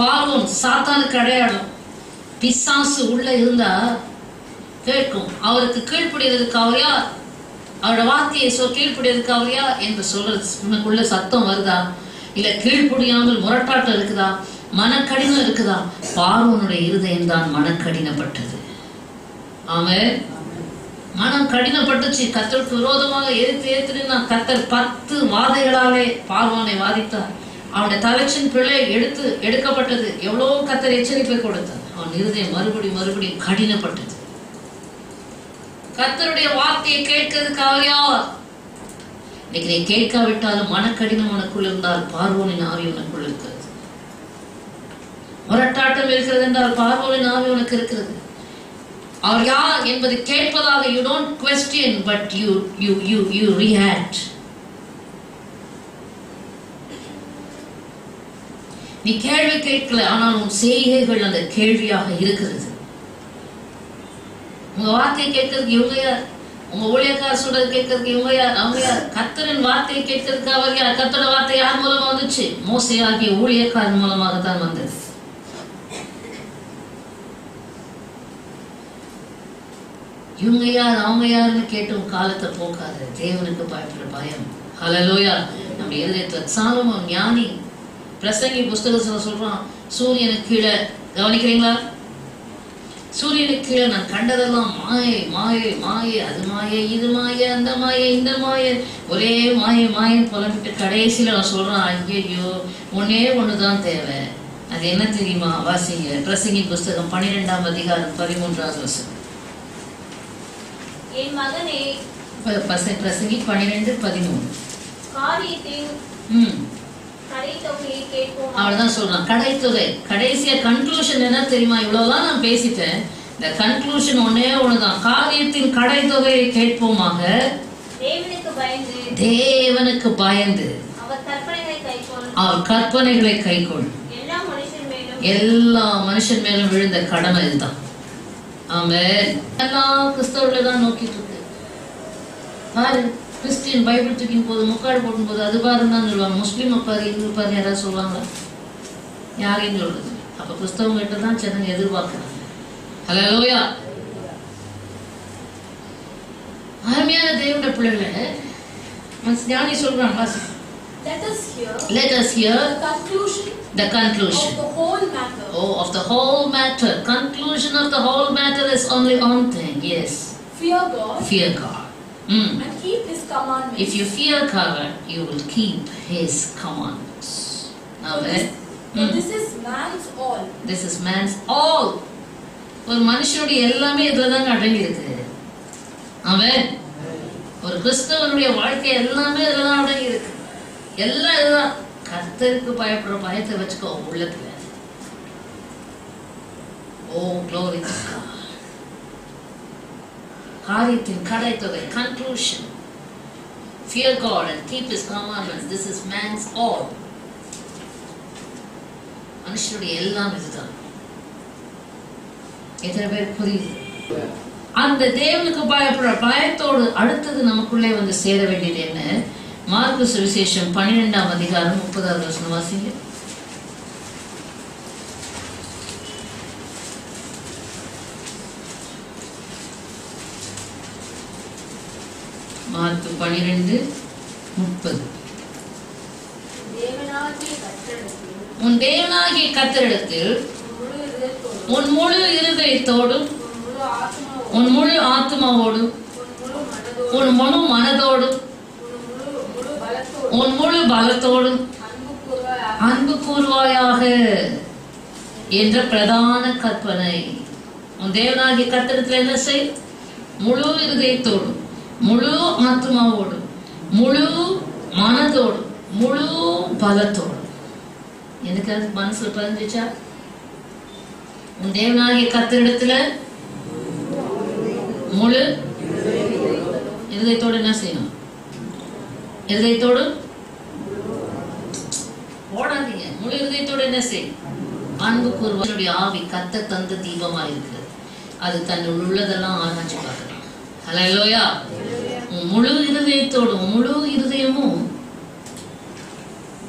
பார்வோன் சாத்தானுக்கு அடையாளம். பிசாசு உள்ள இருந்தா கேட்கும். அவருக்கு கீழ்ப்படியதுக்கு அவர் யார்? அவரோட வார்த்தையை கீழ்ப்படியதுக்கு அவர் யார் என்று சொல்றது உனக்குள்ள சத்தம் வருதா? இல்ல கீழ்ப்படியாமல் முரட்டாட்டம் இருக்குதா? மனக்கடினம் இருக்குதா? பார்வோனுடைய இருதயம் தான் மனக்கடினப்பட்டது. ஆமென். மனம் கடினப்பட்டுச்சு. கர்த்தருக்கு விரோதமாக எதிர்த்து கர்த்தர் 10 வாதைகளாலே பார்வோனை வாதித்தார். அவனுடைய தலைச்சின் பிழை எடுக்கப்பட்டது. எவ்வளவு கர்த்தர் எச்சரிப்பை கொடுத்தார். அவன் இருதயம் மறுபடியும் கடினப்பட்டது. கர்த்தருடைய வார்த்தையை கேட்கிறதுக்கு அவர் யார்? இன்னைக்கு நீ கேட்காவிட்டாலும் மனக்கடினம் உனக்குள் இருந்தால் பார்வோனின் ஆவி உனக்குள் இருக்கிறது. முரட்டாட்டம் இருக்கிறது என்றால் பார்வோனின் ஆவி உனக்கு இருக்கிறது. அவர் யார் என்பதை கேட்பதாக you don't question but you react. நீ கேள்வி கேட்கல, ஆனால் உன் செய்கைகள் அந்த கேள்வியாக இருக்கிறது. உங்க வார்த்தையை கேட்கறதுக்கு இவங்க யார்? உங்க ஊழியக்காரர் சொல்றது கேட்கறதுக்கு இவங்க யார்? அவங்க யார்? கர்த்தரின் வார்த்தையை கேட்கறதுக்கு அவர் யார்? கர்த்தரோட வார்த்தை யார் மூலமா வந்துச்சு? மோசே ஆகிய ஊழியக்காரன் மூலமாக தான் வந்தது. இவங்க யார் அவங்க யாருன்னு கேட்டு உன் காலத்தை போக்காது. தேவனுக்கு பயப்படுற பயம். ஹல்லேலூயா. நம்ம இருதயத்துல சாலமோன் ஞானி பிரசங்கி புஸ்தகத்துல சொல்றான், சூரியனுக்கு கீழே கவனிக்கிறீங்களா? சூரியனுக்கு கீழே நான் கண்டதெல்லாம் மாயை மாயை மாயை, அது மாயை இது மாயை அந்த மாயை இந்த மாயை, ஒரே மாயை மாயன்னு புலம்பிட்டு கடைசியில நான் சொல்றான், ஐயோ ஒன்னே ஒண்ணுதான் தேவை. அது என்ன தெரியுமா? வாசிங்க பிரசங்கி புஸ்தகம் 12ஆம் அதிகாரம் 13ஆவது வசனம். என் மகனே, பிரசங்கி 12:13. அவள்தான் சொல்றான் கடைத்தொகை. கடைசியா கன்க்ளூஷன் என்ன தெரியுமா? இவ்வளவுதான் நான் பேசிட்டேன். இந்த கன்க்ளூஷன் ஒன்னே ஒண்ணுதான். காரியத்தின் கடைத்தொகையை கேட்போமாக, தேவனுக்கு பயந்து அவர் கற்பனைகளை கைக்கொள். எல்லா மனுஷன் மேலும் விழுந்த கடமை இதுதான். ஆமென். எல்லாம் கிறிஸ்தவர்களை தான் நோக்கிட்டு இருக்கு. பாரு, கிறிஸ்டியன் பைபிள் தூக்கின் போது முக்காடு போடும் போது அது பாருன்னு தான் சொல்லுவாங்க. முஸ்லீம் பாரு இந்து பாரு யாராவது சொல்லுவாங்களா? யாரையும் சொல்றது. அப்ப கிறிஸ்தவங்க கிட்ட தான் சென்னை எதிர்பார்க்கிறாங்க. ஹல்லேலூயா. அருமையான தேவனுடைய பிள்ளைகளே, ஞானி சொல்றாங்க, let us hear the conclusion of the whole matter. Oh, of the whole matter. Conclusion of the whole matter is only one thing. Yes. Fear God. Fear God. And keep His commandments. If you fear God, you will keep His commandments. Now, this is man's all. This is man's all. ஒரு மனுஷனுடைய எல்லாமே இதுல தான் அடங்கி இருக்கு. அவன் ஒரு கிறிஸ்தவனுடைய வாழ்க்கை எல்லாமே இதுல தான் அடங்கி இருக்கு. எல்லாம் இதுதான். கர்த்தருக்கு பயப்படுற பயத்தை வச்சுக்கோ உள்ளத்துல. ஓ glory to God. காரியத்தின் கடைத்தொகை, conclusion. Fear God and keep His commandments. This is man's all. மனுஷனுடைய எல்லாம் இதுதான். எத்தனை பேர் புரியுது? அந்த தேவனுக்கு பயப்படுற பயத்தோடு அடுத்தது நமக்குள்ளே வந்து சேர வேண்டியது என்ன? மார்க்கு சுவிசேஷம் 12ஆம் அதிகாரம் 30வது வசனம் வாசிங்க. மார்க்கு 12:30. உன் தேவனாகிய கர்த்தரிடத்தில் உன் முழு இருதயத்தோடும் உன் முழு ஆத்மாவோடும் உன் முழு மனதோடும் உன் முழு பலத்தோடும் அன்பு கூர்வாயாக என்ற பிரதான கற்பனை. உன் தேவனாகிய கர்த்தரிடத்தில் என்ன செய்? முழு இருதயத்தோடும் முழு ஆத்மாவோடும் முழு மனதோடும் முழு பலத்தோடும். எனக்கு அது மனசுல பதிஞ்சிச்சா? உன் தேவனாகிய கர்த்தரிடத்துல முழு இருதயத்தோடு என்ன செய்யணும்? இருதயத்தோடு ஓடாதீங்க. முழு இருதயத்தோடு என்ன செய்யும்? அன்பு கூர்வானுடைய ஆவி கர்த்தர் தந்த தீபமா இருக்கு. அது தன்னுள் உள்ளதெல்லாம் ஆராய்ச்சி பார்க்கலாம். ஹல்லேலூயா. முழு இருதயத்தோடும் முழு இருதயமும்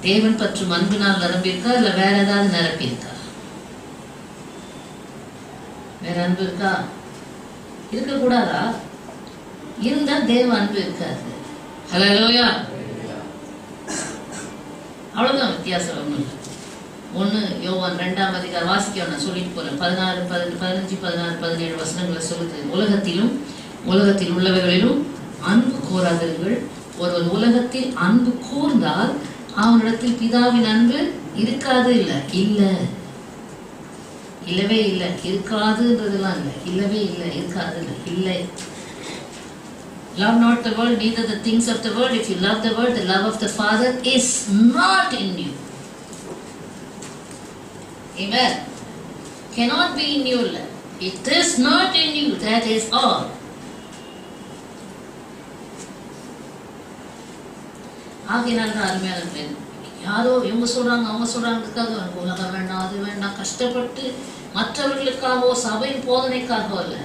தேவன் பற்றும் அன்பினால் நிரம்பியிருக்கா? இல்ல வேற ஏதாவது நிரப்பியிருக்கா? வேற அன்பு இருக்கா? இருக்கக்கூடாதா? இருந்தா தேவ அன்பு இருக்காது. ஹல்லேலூயா. அவ்வளவுதான் வித்தியாசம். ஒண்ணு யோவான் 2ஆம் அதிகாரம் வாசிக்க நான் சொல்லிட்டு போறேன். 16, 15, 16, 17 வசனங்களை சொல்லுது. உலகத்தில் உள்ளவைகளிலும் அன்பு கூறாதீர்கள். ஒருவன் உலகத்தில் அன்பு கூர்ந்தால் அவனிடத்தில் பிதாவின் அன்பு இருக்காது. இல்லவே இல்லை. இருக்காதுன்றதெல்லாம் இல்லை. இல்லவே இல்லை. இருக்காது இல்லை. Love not the world, neither the things of the world. If you love the world, the love of the Father is not in you. Amen. Cannot be in you. It is not in you. That is all. ஆகையினால தான் அருமையான பெண் யாரோ இவங்க சொல்றாங்க அவங்க சொல்றாங்கிறதுக்காக எனக்கு உலகம் வேண்டாம் அது வேண்டாம் கஷ்டப்பட்டு மற்றவர்களுக்காகவோ சபையின் போதனைக்காகவோ இல்லை.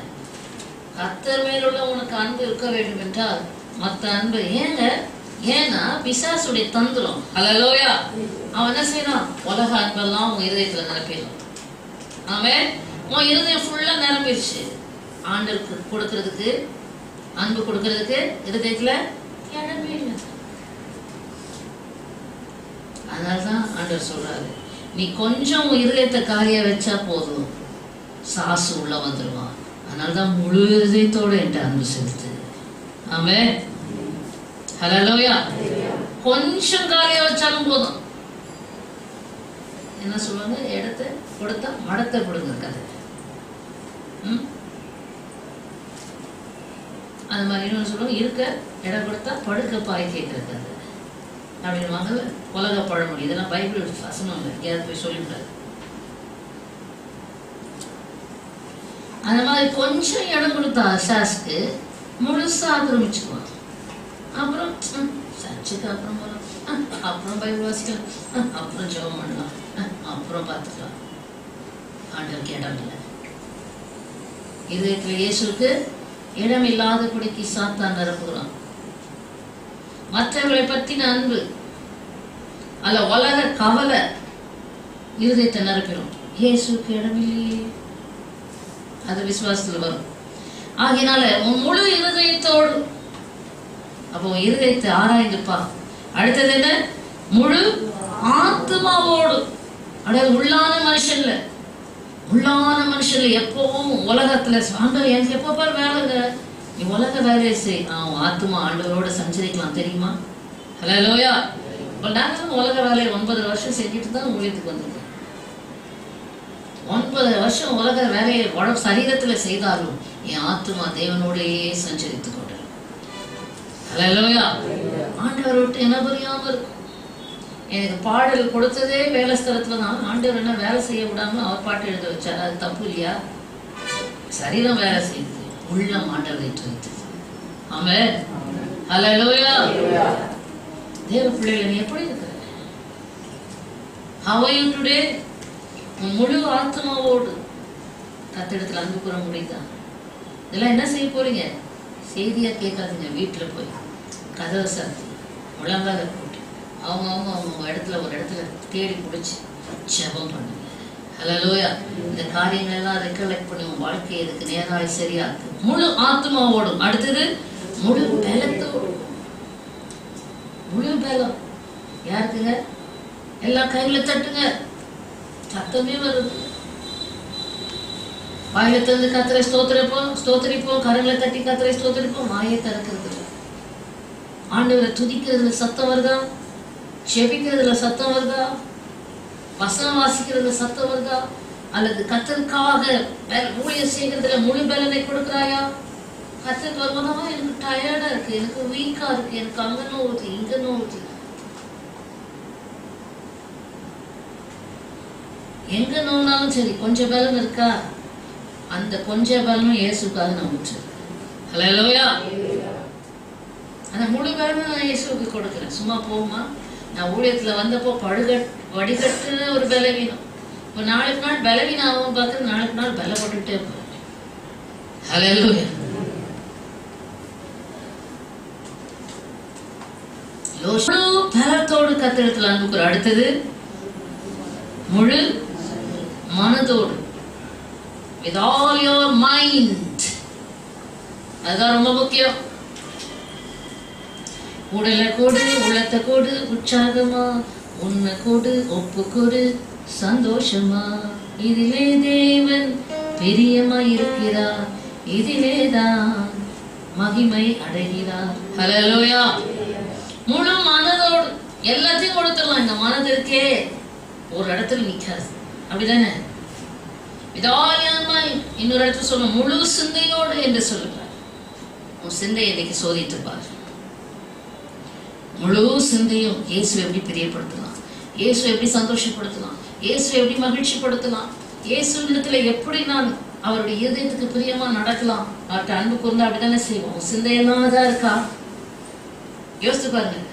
கர்த்தர் மேலுள்ள உனக்கு அன்பு இருக்க வேண்டும் என்றால் மற்ற அன்பு ஏன்னா பிசாசுடைய தந்திரம். ஹல்லேலூயா. அவன் என்ன செய்யறான்? உலக அன்பெல்லாம் உன் இருதயத்துல நிரப்பிடும். ஆமென். உன் இருதயம் ஃபுல்லா நிரம்பிடுச்சு. ஆண்டவருக்கு கொடுக்கறதுக்கு, அன்பு கொடுக்கறதுக்கு இருதயத்துல இடமே இல்லை. அதனாலதான் ஆண்டவர் சொல்றாரு, நீ கொஞ்சம் இருதயத்தை காலியா வச்சா போதும், சாசு உள்ள வந்துருவான். அதனாலதான் முழு இருதயத்தோடு என்கிட்ட அன்பு செலுத்து. ஆமென். ஹல்லேலூயா. கொஞ்சம் காலியா வச்சாலும் போதும். என்ன சொல்லுவாங்க, இடத்தை கொடுத்தா மடத்தை கொடுங்க கதை. அது மாதிரி இன்னொன்று சொல்லுவாங்க, இருக்க இடம் கொடுத்தா படுக்க பாய் கேட்கிற கதை அப்படின்னு உலக பழமொழி. இதெல்லாம் பைபிள் வசனம் இல்லை, எங்கேயாவது போய் சொல்லிவிடாது. அந்த மாதிரி கொஞ்சம் இடம் கொடுத்தா சாஸ்க்கு முழுசா ஆக்கிரமிச்சுக்குவான். அப்புறம் சர்ச்சுக்கு அப்புறம் போகலாம், அப்புறம் பைபிள் வாசிக்கலாம், அப்புறம் ஜெபம் பண்ணலாம், அப்புறம் பார்த்துக்கலாம். ஆண்டவருக்கு இடம் இல்லை. இதயத்துல இயேசுக்கு இடம் இல்லாதபடிக்கு சாத்தான் நிரப்புகிறான். மற்றவர்களை பற்றின அன்பு அல்ல உலக கவலை இருதயத்தை நிரப்பிடும். இயேசுக்கு இடம் இல்லையே, அது விசுவாசத்துல வரும். ஆகினால உன் முழு இருதயத்தோடு, அப்போ இருதயத்தை ஆராய்ந்துப்பா. அடுத்தது என்ன, முழு ஆத்மாவோடு. அதாவது உள்ளான மனுஷன்ல, உள்ளான மனுஷன்ல எப்பவும் உலகத்துல ஆண்டவர் எனக்கு எப்போ பாரு வேலைங்க, நீ உலக வேலையை செய், ஆத்மா ஆண்டவரோட சஞ்சரிக்கலாம் தெரியுமா? ஹல்லேலூயா. நாங்களும் உலக வேலையை 9 வருஷம் செஞ்சுட்டு தான் ஊழியத்துக்கு வந்திருக்கோம். 9 வருஷம் உலக வேலையை உடம்பு சரீரத்துல செய்தாலும் என் ஆத்மா தேவனோடையே சஞ்சரித்துக் கொண்டிருக்கும். ஹல்லேலூயா. ஆண்டவர் விட்டு என்ன புரியாம இருக்கும். எனக்கு பாடல் கொடுத்ததே வேலை ஸ்தலத்துல தான். ஆண்டவர் என்ன வேலை செய்ய விடாம அவர் பாட்டு எழுத வச்சார், அது தப்பு இல்லையா? சரீரம் வேலை செய்யுது, உள்ளம் ஆண்டவரை துதித்தது. ஆமென். ஹல்லேலூயா. தேவ பிள்ளைகள், நீ எப்படி இருக்கிற? How are you today? முழு ஆத்மாவோடு கத்திடத்துல அன்பு கூற முடியுதா? இதெல்லாம் என்ன செய்ய போறீங்க? செய்தியா கேட்காதீங்க. வீட்டுல போய் கதவை சாத்தி முழங்கால போட்டு அவங்க இடத்துல ஒரு இடத்துல தேடி பிடிச்சி ஜெபம் பண்ணுங்க. ஹல்லேலூயா. இந்த காரியங்கள் எல்லாம் ரெக்கலெக்ட் பண்ணி உன் வாழ்க்கையை இதுக்கு நேராய் சரியாக்கு. முழு ஆத்மாவோடும். அடுத்தது முழு பலத்தோடும். முழு பலம் யாருக்குங்க? எல்லா கையில தட்டுங்க, சத்தமே வருது. வாயில திறந்து கர்த்தரை ஸ்தோத்திரிப்போம், கரங்களை தட்டி கர்த்தரை ஸ்தோத்திரிப்போம். வாயை திறக்கிறது, ஆண்டவரை துதிக்கிறதுல சத்தம் வருதா? செபிக்கிறதுல சத்தம் வருதா? வசனம் வாசிக்கிறதுல சத்தம் வருதா? அல்லது கர்த்தருக்காக ஊழியம் செய்கிறதுல முழு பலனை கொடுக்குறாயா? கர்த்தருக்கு வருமானமா, எனக்கு டயர்டா இருக்கு, எனக்கு வீக்கா இருக்கு, எனக்கு அங்க நோவுது இங்க நோவுது, எங்க நோனாலும் சரி கொஞ்சம் பலம் இருக்கா? அந்த கொஞ்சம் பலனும் இயேசுக்காக நான் விட்டு. ஹல்லேலூயா. அந்த முழு பலனும் நான் இயேசுக்கு கொடுக்குறேன். சும்மா போகுமா? நான் ஊழியத்துல வந்தப்போ வடிகட்டுன ஒரு பலவீனம், இப்போ நாளுக்கு நாள் பலவீனம் பார்க்குற, நாளுக்கு நாள் பலப்பட்டுட்டே போறேன். ஹல்லேலூயா. முழு பலத்தோடு கர்த்தரிடத்தில் அன்புக்குற. அடுத்தது முழு மனதோடு, with all your mind. அதுதான் ரொம்ப முக்கியம். உடலை கூடு, உள்ளத்தை கூடு, உற்சாகமா உன்னை கூடு, ஒப்பு கூடு, சந்தோஷமா. இதிலே தேவன் பிரியமா இருக்கிறார், இதிலேதான் மகிமை அடைகிறார். ஹல்லேலூயா. முழு மனதோடு எல்லாத்தையும் கொடுத்துடலாம். இந்த மனதிற்கே ஒரு இடத்துல நிக்காது, அப்படிதானே? இன்னொரு இடத்துல சொல்ல முழு சிந்தையோடு என்று சொல்லுவார். உன் சிந்தையை இன்னைக்கு சோதித்து பாரு. முழு சிந்தையும் இயேசு எப்படி பிரியப்படுத்தலாம், இயேசு எப்படி சந்தோஷப்படுத்தலாம், இயேசு எப்படி மகிழ்ச்சிப்படுத்தலாம், இயேசு இடத்துல எப்படி நான் அவருடைய இதயத்துக்கு பிரியமா நடக்கலாம், அவர்கிட்ட அன்பு கூர்ந்தா அப்படித்தானே செய்வோம். சிந்தையெல்லாம் தான் இருக்கா? யோசித்து பாருங்க.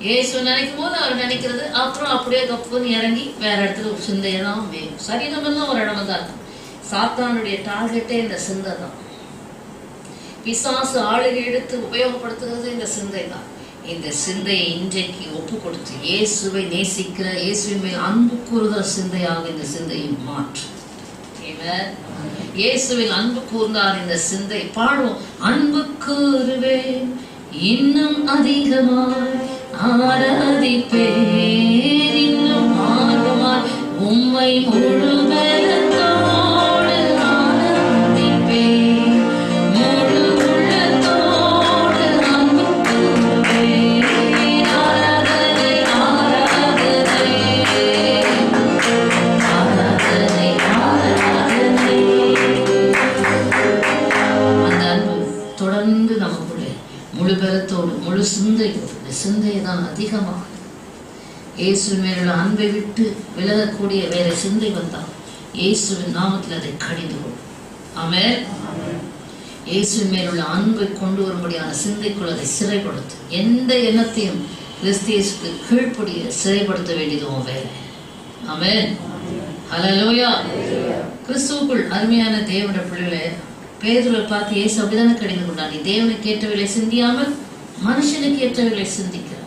இயேசு நினைக்கும் போது அவர் நினைக்கிறது, அப்புறம் அப்படியே கப்புன்னு இறங்கி வேற இடத்துல ஒரு சிந்தையெல்லாம் வேணும். சரீரம் எல்லாம் ஒரு இடமா தான் இருக்கும். சாத்தானுடைய டார்கெட்டே இந்த சிந்தை தான். பிசாசு ஆளுகை எடுத்து உபயோகப்படுத்துகிறது இந்த சிந்தை தான். இந்த சிந்தையை இன்றைக்கு ஒப்பு கொடுத்து இயேசுவை நேசிக்கிற, இயேசுவின் மேல் அன்பு கூறுகிற சிந்தையாக இந்த சிந்தையை மாற்று. இயேசுவில் அன்பு கூர்ந்தார் இந்த சிந்தை. பாடுவோம். அன்பு கூறுவேன் இன்னும் அதிகமாய் ஆராதிப்பேன் இன்னும் ஆர்வமாய் உம்மை முழு பலத்தோடு ஆராதிப்பேன் முழு உள்ளத்தோடு அன்பு கூறுவேன். ஆராதனை ஆராதனை ஆராதனை ஆராதனை. அந்த அன்பு தொடர்ந்து நமக்குள்ளே முழு பலத்தோடு முழு சிந்தையோடு, சிந்தையை தான் அதிகமாக இயேசுவின் மேலுள்ள அன்பை விட்டு விலகக்கூடிய வேற சிந்தை வந்தால் இயேசுவின் நாமத்தில் அதை கடிந்து கொள்ளும். ஆமென். இயேசுவின் மேலுள்ள அன்பை கொண்டு வரும்படியான சிந்தைக்குள் அதை சிறைப்படுத்தும். எந்த எண்ணத்தையும் கிறிஸ்தியேசுக்கு கீழ்ப்படிய சிறைப்படுத்த வேண்டியது உன் வேலை. ஆமென். ஹல்லேலூயா. கிறிஸ்துவுக்குள் அருமையான தேவனுடைய பிள்ளைகளே, பேதுருவை பார்த்து இயேசு அப்படிதானே கடிந்து கொண்டார். நீ தேவனுக்கு ஏற்றவைகளை சிந்தியாமல் மனுஷனுக்கு ஏற்றவைகளை சிந்திக்கிறார்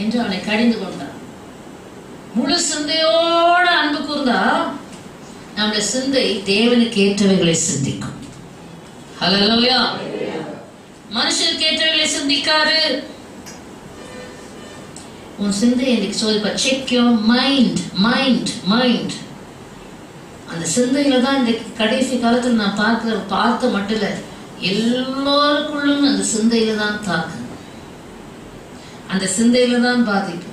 என்று அவனை கடிந்து கொண்டார். முழு சிந்தையோட அன்பு கூர்ந்தா நம்முடைய சிந்தை தேவனுக்கு ஏற்றவைகளை சிந்திக்கும். ஹல்லேலூயா. மனுஷனுக்கு ஏற்றவைகளை சிந்திக்காரு. உன் சிந்தை எனக்கு சொல்லிப்பா. Check your mind mind mind. அந்த சிந்தையில தான் இந்த கடைசி காலத்தில் நான் பார்த்த மட்டும் இல்ல, எல்லாருக்குள்ளும் அந்த சிந்தையில தான் தாக்கு, அந்த சிந்தையில தான் பாதிப்பு,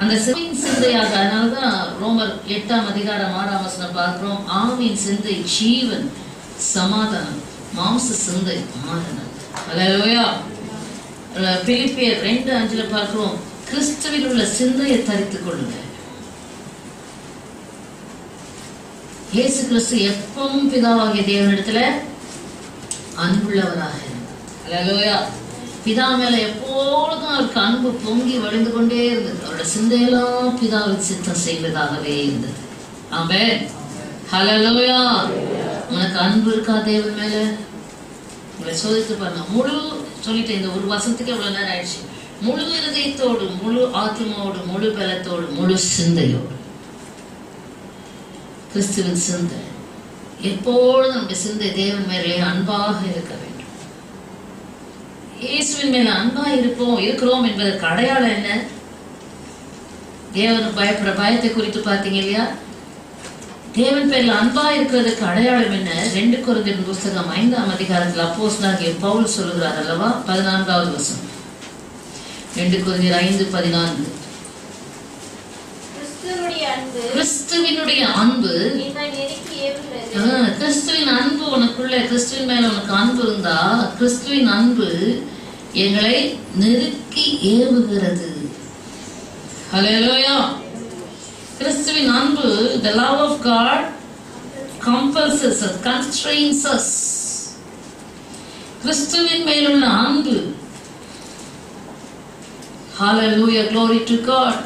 அந்த சிந்தையாக. அதனாலதான் ரோமர் 8ஆம் அதிகாரம் 6ஆம் வசனம் பார்க்கிறோம். ஆவியின் சிந்தை ஜீவன் சமாதானம், மாம்ச சிந்தை மரணம். ஹல்லேலூயா. பிலிப்பியர் 2:5 பார்க்கிறோம். கிறிஸ்துவில் உள்ள சிந்தையை தரித்துக் கொள்ளுங்க. இயேசு கிறிஸ்து எப்பவும் பிதாவாகிய தேவனிடத்துல அன்புள்ளவராக இருந்தார். ஹல்லேலூயா. பிதா மேல எப்பொழுதும் அவருக்கு அன்பு பொங்கி வழிந்து கொண்டே இருந்தது. அவரோட சிந்தையெல்லாம் பிதாவின் சித்தம் செய்வதாகவே இருந்தது. ஆமென். ஹல்லேலூயா. உனக்கு அன்பு இருக்கா தேவன் மேல? உங்களை சோதித்து பாருங்க. முழு சொல்லிட்டு இந்த ஒரு வசனத்துக்கு எவ்வளவு நேரம் ஆயிடுச்சு. முழு இருதயத்தோடு, முழு ஆத்மாவோடு, முழு பலத்தோடு, முழு சிந்தையோடு கிறிஸ்துவின் சிந்தை எப்பொழுதும் நம்முடைய சிந்தை தேவன் மேலே அன்பாக இருக்க வேண்டும். இயேசுவின் மேல அன்பா இருக்கிறோம் என்பதற்கு அடையாளம் என்ன? தேவனுக்கு பயப்படுற பயத்தை குறித்து பார்த்தீங்க இல்லையா? தேவன் பேர்ல அன்பா இருக்கிறதுக்கு அடையாளம் என்ன? 2 கொரிந்தியர் புத்தகம் 5ஆம் அதிகாரத்தில் அப்போஸ்தலனாகிய பவுல் சொல்லுகிறார் அல்லவா? 14வது வசனம். 2 கொரிந்தியர் 5:14. கிறிஸ்துவினுடைய அன்பு, கிறிஸ்துவின் அன்பு உனக்குள்ள, கிறிஸ்துவின் மேல உனக்கு அன்பு இருந்தா கிறிஸ்துவின் அன்பு எங்களை நெருக்கி ஏவுகிறது. ஹல்லேலூயா. கிறிஸ்துவின் அன்பு, the love of God compels us, constrains us. கிறிஸ்துவின் மேலுள்ள அன்பு. Hallelujah, glory to God.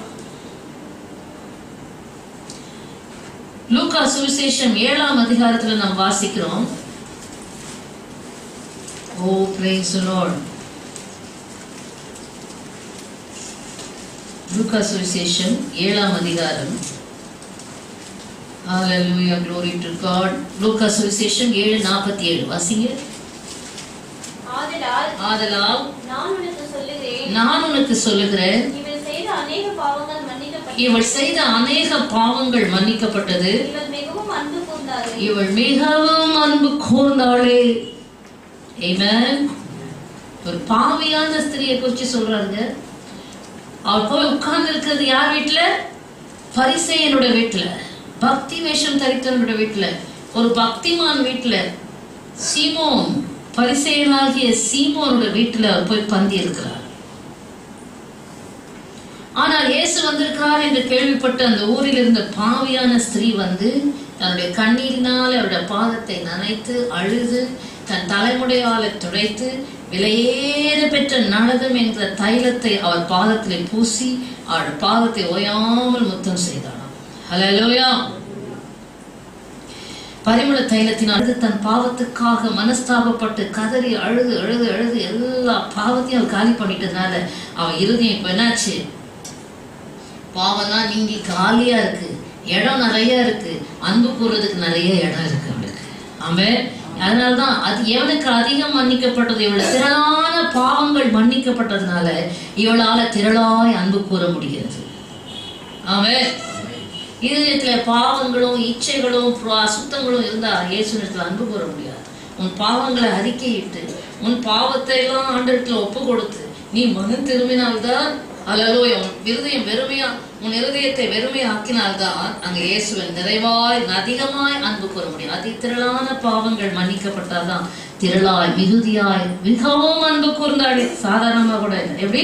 லூக்கா சுவிசேஷம் 7ஆம் அதிகாரத்தில் நாம் வாசிக்கிறோம். Oh, praise the Lord. லூக்கா சுவிசேஷம் 7ஆம் அதிகாரம். Hallelujah, glory to God. லூக்கா சுவிசேஷம் 7:47 வாசிங்க. ஆதலால் நான் உனக்கு சொல்லுகிறேன், இவள் செய்த அநேக பாவங்கள் மன்னிக்கப்பட்டது, இவள் மிகவும் அன்பு கூர்ந்தாளே. ஆமென். ஒரு பாவியான ஸ்திரியை குறித்து சொல்றாங்க. அவள் போய் உட்கார்ந்து இருக்கிறது யார் வீட்டுல? பரிசேயனுடைய வீட்டுல, பக்தி வேஷம் தரித்தவனுடைய வீட்டுல, ஒரு பக்திமான் வீட்டுல, சீமோன், பரிசேயனாகிய சீமோனுடைய வீட்டுல போய் பந்தி இருக்கிறார். ஆனால் இயேசு வந்திருக்கிறார் என்று கேள்விப்பட்ட அந்த ஊரில் இருந்த பாவியான ஸ்திரீ வந்து தன்னுடைய கண்ணீரினால் அவருடைய பாதத்தை நனைத்து அழுது தன் தலைமுடியால துடைத்து விலையேற பெற்ற நரகம் என்கிற தைலத்தை அவர் பாதத்திலே பூசி அவர் பாதத்தை ஓயாமல் முத்தம் செய்தாராம். ஹல்லேலூயா. பரிமள தைலத்தினால் தன் பாவத்துக்காக மனஸ்தாபப்பட்டு கதறி அழுது அழுது அழுது எல்லா பாவத்தையும் அவர் காலி பண்ணிட்டதுனால அவன் இருதயம் இப்ப என்னாச்சு? பாவம்லாம் நீங்கி காலியா இருக்கு. இடம் நிறைய இருக்கு, அன்பு கூறுறதுக்கு நிறைய இடம் இருக்கு அவளுக்கு. ஆமென். அதனால்தான் அது எவனுக்கு அதிகம் மன்னிக்கப்பட்டது, இவளோட திரளான பாவங்கள் மன்னிக்கப்பட்டதுனால இவளால திரளாய் அன்பு கூற முடிகிறது. ஆமென். இதயத்துல பாவங்களும் இச்சைகளும் அசுத்தங்களும் இருந்தா இயேசுவிடத்துல அன்பு கூற முடியாது. உன் பாவங்களை அறிக்கையிட்டு உன் பாவத்தை எல்லாம் ஆண்டவரிடத்துல ஒப்பு கொடுத்து நீ மனம் திரும்பினால்தான், அல்லேலூயா, உன் இருதயத்தை வெறுமையா ஆக்கினால்தான் அங்க இயேசுவின் நிறைவாய் அதிகமாய் அன்பு கூற முடியும். அதி திரளான பாவங்கள் மன்னிக்கப்பட்டால்தான் திரளாய் மிகுதியாய் மிகவும் அன்பு கூர்ந்தாளே. சாதாரணமா கூட இல்லை, எப்படி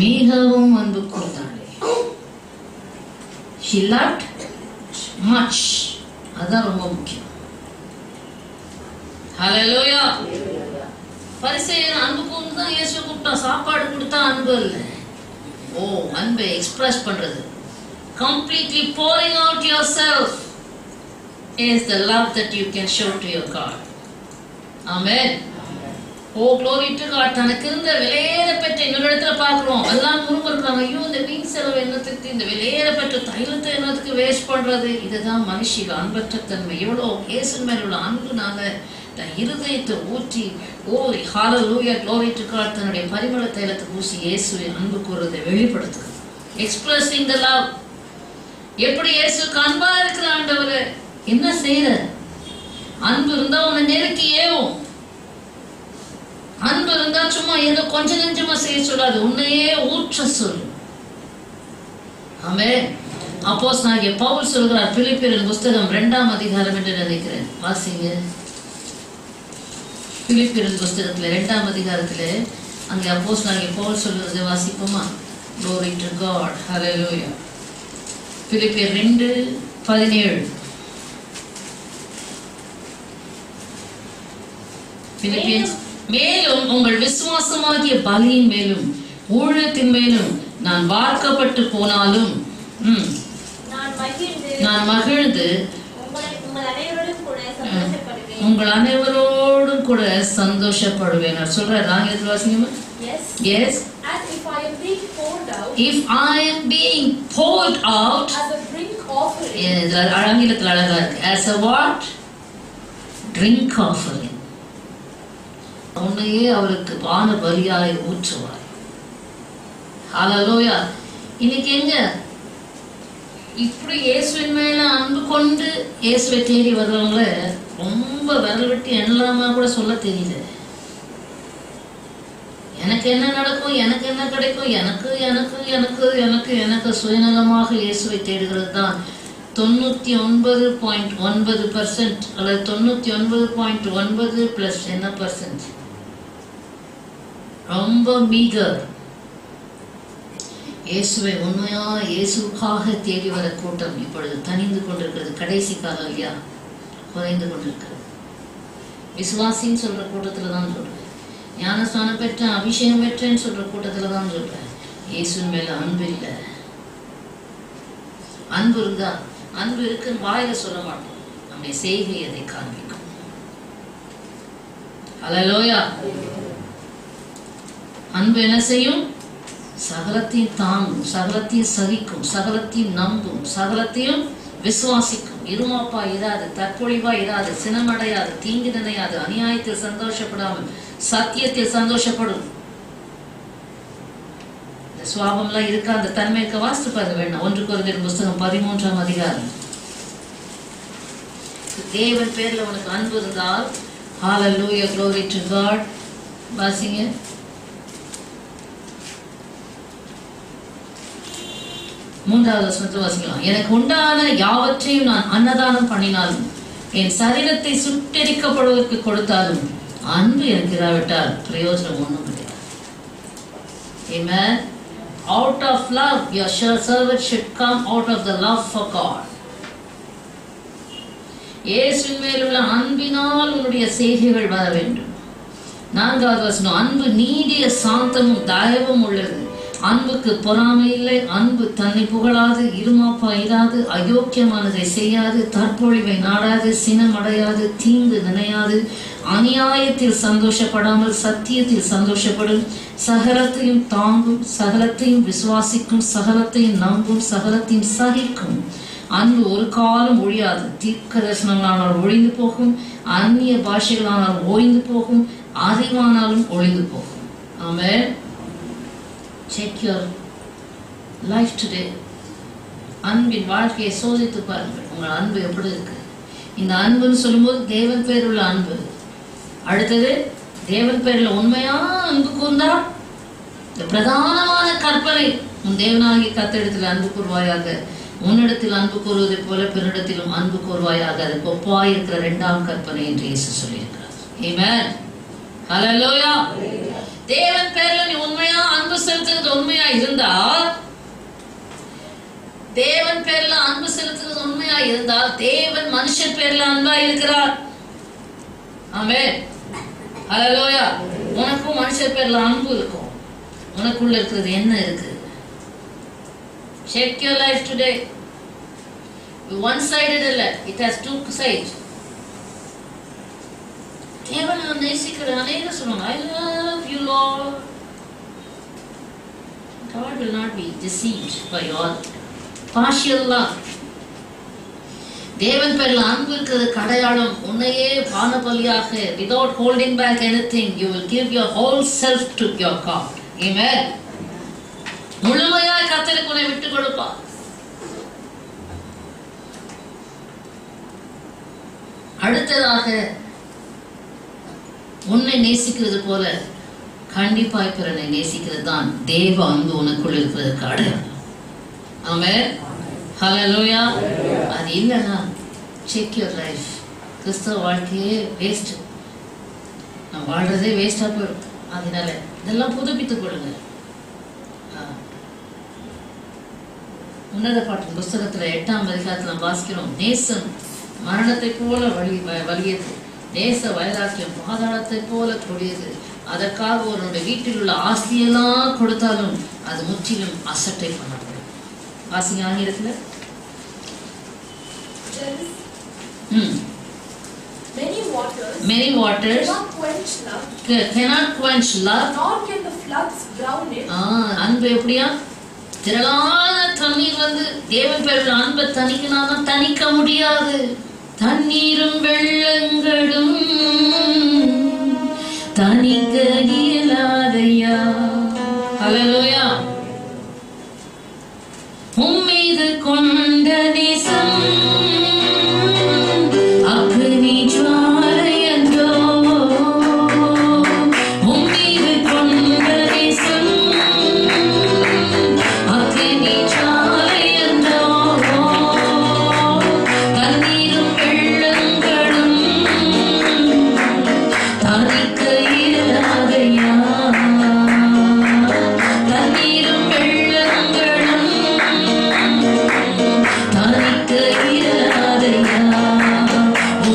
மிகவும் அன்பு கூர்ந்தாளே. She loved much. அதான் ரொம்ப முக்கியம். ஹல்லேலூயா. பரிசேயன் அன்பு கூர்ந்து தான் இயேசு கூப்பிட்டா, சாப்பாடு கொடுத்தா அன்பு இல்லை. ஓ, அன்பை எக்ஸ்பிரஸ் பண்றது, completely pouring out yourself is the love that you can show to your God. Amen. O, glory to God. தனக்கு இருந்த விலையேற பெற்ற இன்னொரு இடத்துல பார்க்கிறோம், எல்லாம் முறுமுறுக்கிறாங்க, ஐயோ இந்த வீண் செலவு என்னத்துக்கு, இந்த விலையேற பெற்ற தைலத்தை என்னத்துக்கு வேஸ்ட் பண்றது. இதுதான் மனுஷிக அன்பற்ற தன்மை. எவ்வளோ இயேசு மேல உள்ள அன்புனால தன் இருதயத்தை ஊற்றி, ஓ ஹல்லேலூயா, glory to God, தன்னுடைய பரிமள தைலத்தை பூசி இயேசுவின் அன்பு கூறுவதை வெளிப்படுத்துது. Expressing the love. எப்படி இயேசுக்கு அன்பா இருக்கிற ஆண்டவரே, என்ன செய்யற? அன்பு இருந்தா உன்னை நெருக்கி ஏவும். அன்பு இருந்தா சும்மா ஏதோ கொஞ்ச நெஞ்சமா செய்ய சொல்லாது, உன்னையே ஊற்ற சொல்லு. ஆமென். அப்போஸ்தலனாகிய பவுல் சொல்கிறார், பிலிப்பியரின் புஸ்தகம் 2ஆம் அதிகாரம் என்று நினைக்கிறேன், வாசிங்க. பிலிப்பியரின் புஸ்தகத்துல 2ஆம் அதிகாரத்திலே அங்கே அப்போஸ்தலனாகிய பவுல் சொல்கிறதை வாசிப்போமா? Glory to God. Hallelujah. பிலிப்பியர் 2:17. பிலிப்பியன்ஸ், மேலும் உங்கள் விசுவாசமாகிய பலியின் மேலும் ஊழியத்தின் மேலும் நான் வார்க்கப்பட்டு போனாலும் நான் மகிழ்ந்து உங்கள் அனைவரோடும் கூட சந்தோஷப்படுவேன் சொல்றார். ஆங்கிலத்தில் வாசிங்கம்மா. Yes. And if I am being poured out, if I am being poured out as a drink offering. ஆங்கிலத்தில் அழகா இருக்கு. As a what? Drink offering. உன்னையே அவருக்கு பான பலியாய் ஊற்றுவார். ஹல்லேலூயா. இன்னைக்கு எங்க இப்படி இயேசுவின் மேல அன்பு கொண்டு இயேசுவை தேடி வர்றவங்கள ரொம்ப விரல் விட்டு எண்ணலாமா கூட சொல்ல தெரியல. எனக்கு என்ன நடக்கும், எனக்கு என்ன கிடைக்கும், எனக்கு எனக்கு எனக்கு எனக்கு எனக்கு சுயநலமாக இயேசுவை தேடுகிறது தான் 99.9% அல்லது 99.9 பிளஸ் என்ன %, ரொம்ப மீகர். இயேசுவை உண்மையா இயேசுக்காக தேடி வர கூட்டம் இப்பொழுது தனிந்து கொண்டிருக்கிறது. கடைசி காலம் இல்லையா, குறைந்து கொண்டிருக்கிறது. விசுவாசின்னு சொல்ற கூட்டத்துல தான் சொல்றேன், ஞானஸ்நானம் பெற்றேன் அபிஷேகம் பெற்றேன்னு சொல்ற கூட்டத்துல தான் சொல்றேன். இயேசுவின் மேல அன்பு இல்லை. அன்பு இருந்தா, அன்பு இருக்குன்னு வாயில சொல்ல மாட்டோம், நம்முடைய செய்கை அதை காண்பிக்கும். ஹல்லேலூயா. அன்பு என்ன செய்யும்? சகலத்தையும் தாங்கும், சகலத்தையும் சகிக்கும், சகலத்தையும் நம்பும், சகலத்தையும் விசுவாசிக்கும். இருமாப்பா இராது, தற்பொழிவா இராது, சினமடையாது, தீங்கு நினையாது, அநியாயத்தில் சந்தோஷப்படாமல் சத்தியத்தில் சந்தோஷப்படும். இந்த சுவாபம்லாம் இருக்கா? அந்த தன்மைக்கு வாசித்து பார்க்க வேண்டாம். 1 கொரிந்தியர் புஸ்தகம் 13ஆம் அதிகாரம். தேவன் பேர்ல உனக்கு அன்பு இருந்தால், ஹல்லேலூயா, glory to God, வாசிங்க. மூன்றாவது வசனத்தை வாசிக்கலாம். எனக்கு உண்டான யாவற்றையும் நான் அன்னதானம் பண்ணினாலும், என் சரீரத்தை சுட்டெரிக்கப்படுவதற்கு கொடுத்தாலும், அன்பு எனக்கு இராவிட்டால் பிரயோஜனம் ஒன்றும் கிடையாது. Amen. Out of love, your service should come out of the love for God. இயேசுவின் மேலுள்ள அன்பினால் உன்னுடைய செய்கைகள் வர வேண்டும். 4வது வசனம், அன்பு நீடிய சாந்தமும் தயவும் உள்ளது, அன்புக்கு பொறாமை இல்லை. அன்பு தன்னை புகழாது, இருமாப்பா இராது, அயோக்கியமானதை செய்யாது, தற்பொழிவை நாடாது, சினமடையாது, தீங்கு நினையாது, அநியாயத்தில் சந்தோஷப்படாமல் சத்தியத்தில் சந்தோஷப்படும், சகலத்தையும் தாங்கும், சகலத்தையும் விசுவாசிக்கும், சகலத்தையும் நம்பும், சகலத்தையும் சகிக்கும். அன்பு ஒரு காலம் ஒழியாது. தீர்க்க தரிசனங்களானால் ஒழிந்து போகும், அந்நிய பாஷைகளானால் ஓய்ந்து போகும், அறிவானாலும் ஒழிந்து போகும். ஆமென். Check your life today. அன்பின் வாழ்க்கையை சோதித்து பாருங்கள். உங்கள் அன்பு எப்படி இருக்கு? இந்த அன்புன்னு சொல்லும்போது தேவன் பேர் உள்ள அன்பு. அடுத்தது, தேவன் பேரில் உண்மையா அன்பு கூர்ந்தா இந்த பிரதானமான கற்பனை, உன் தேவனாகிய கர்த்தரிடத்தில் அன்பு கூர்வாயாக, உன்னிடத்தில் அன்பு கூறுவதை போல பிறனிடத்திலும் அன்பு கூர்வாயாக, அதுக்கு ஒப்பாய் இருக்கிற 2ஆம் கற்பனை என்று இயேசு சொல்லியிருக்கிறார். ஆமென். ஹல்லேலூயா. தேவன் பேர்ல நீ உண்மையா அன்பு செலுத்துறது உண்மையா இருந்தால், தேவன் பேர்ல அன்பு செலுத்துறது உண்மையா இருந்தால், தேவன் மனுஷன் பேர்ல அன்பா இருக்கிறார். ஆமென். ஹல்லேலூயா. உனக்கும் மனுஷன் பேர்ல அன்பு இருக்கும். உனக்குள்ள இருக்கிறது என்ன இருக்கு? Check your life today. One-sided இல்ல, it has two sides. தேவனை நேசிக்கிற அநேகர் சொல்லுவாங்க, I love you Lord. God will not be deceived by your partial love. தேவன் பேர்ல அன்பு இருக்கிறது அடையாளம். உன்னையே பானபலியாக, without holding back anything, you will give your whole self to your God. Amen. முழுமையாய் கர்த்தருக்கு உன்னை விட்டு கொடுப்பா. அடுத்ததாக, உன்னை நேசிக்கிறது போல கண்டிப்பாய் பிறனை நேசிக்கிறது தான் தேவ அன்பு உனக்குள் இருக்கிறதுக்கு அடையாளம். ஆமென். ஹல்லேலூயா. அது இல்லைன்னா செக் யுவர் லைஃப். கிறிஸ்தவ வாழ்க்கையே வேஸ்ட். நான் வாழ்றதே வேஸ்டா போயிடும். அதனால இதெல்லாம் புதுப்பித்துக் கொடுங்க. உன்னத பாட்டின் புஸ்தகத்துல 8ஆம் அதிகாரத்துல வாசிக்கிறோம், நேசம் மரணத்தை போல வலியது, நேச வைராக்கியம் பாதாளத்தை போல கொடியது. அதற்காக ஒருவருடைய வீட்டில் உள்ள ஆஸ்தியெல்லாம் கொடுத்தாலும் அது முற்றிலும் அசட்டை பண்ணப்படும். வாசிங்க ஆங்கிலத்துல. Many waters cannot quench love. Nor can the floods drown it. அன்பு எப்படியா? திரளான தண்ணீர் வந்து தேவன் பேர்ல அன்பை தணிக்கணும், தணிக்க முடியாது. தண்ணீரும் வெள்ளங்களும் தணிக்க இயலாதையா. ஹல்லேலூயா. உம்மீது கொண்ட நேசம் அக்னி ஜுவாலை என்றோ, உம்மீது கொண்ட நேசம் அக்னி ஜுவாலை என்றோ, தண்ணீரும் வெள்ளங்களும் தணிக்க இயலாதையா. தண்ணீரும் வெள்ளங்களும் தணிக்க இயலாதையா.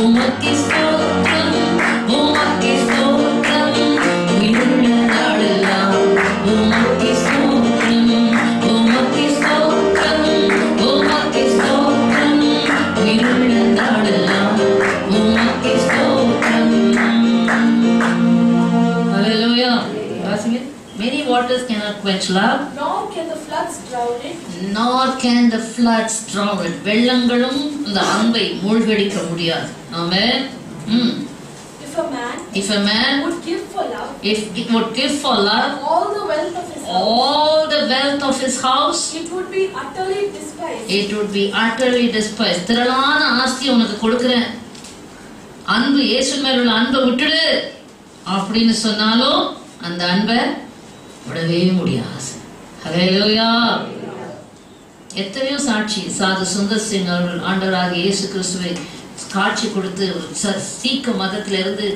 உமக்கு ஸ்தோத்திரம், உமக்கு ஸ்தோத்திரம், உயிருள்ள நாளெல்லாம். உமக்கு ஸ்தோத்திரம், உமக்கு ஸ்தோத்திரம், உமக்கு ஸ்தோத்திரம், உயிருள்ள நாளெல்லாம். உமக்கு ஸ்தோத்திரம். ஹல்லேலூயா. வாசிங்க. Many waters cannot quench love. Nor can the floods drown it. Nor can the floods drown it. வெள்ளங்களும் இந்த அன்பை மூழ்கடிக்க முடியாது. ஆமென். If a man would give for love, would give for love all the wealth of his house, all the wealth of his house, it would be utterly despised. it would be utterly despised. திரளான ஆஸ்தி உனக்கு கொடுக்கிறேன், அன்பு இயேசு மேல் உள்ள அன்பை விட்டுடு அப்படின்னு சொன்னாலும் அந்த அன்பை விடவே முடியாது. ஹல்லேலூயா. எத்தனையோ சாட்சி. சாது சுந்தர் சிங் அவர்கள் ஆண்டவராகிய இயேசு கிறிஸ்துவை காட்சி கொடுத்து சீக்க மதத்திலிருந்து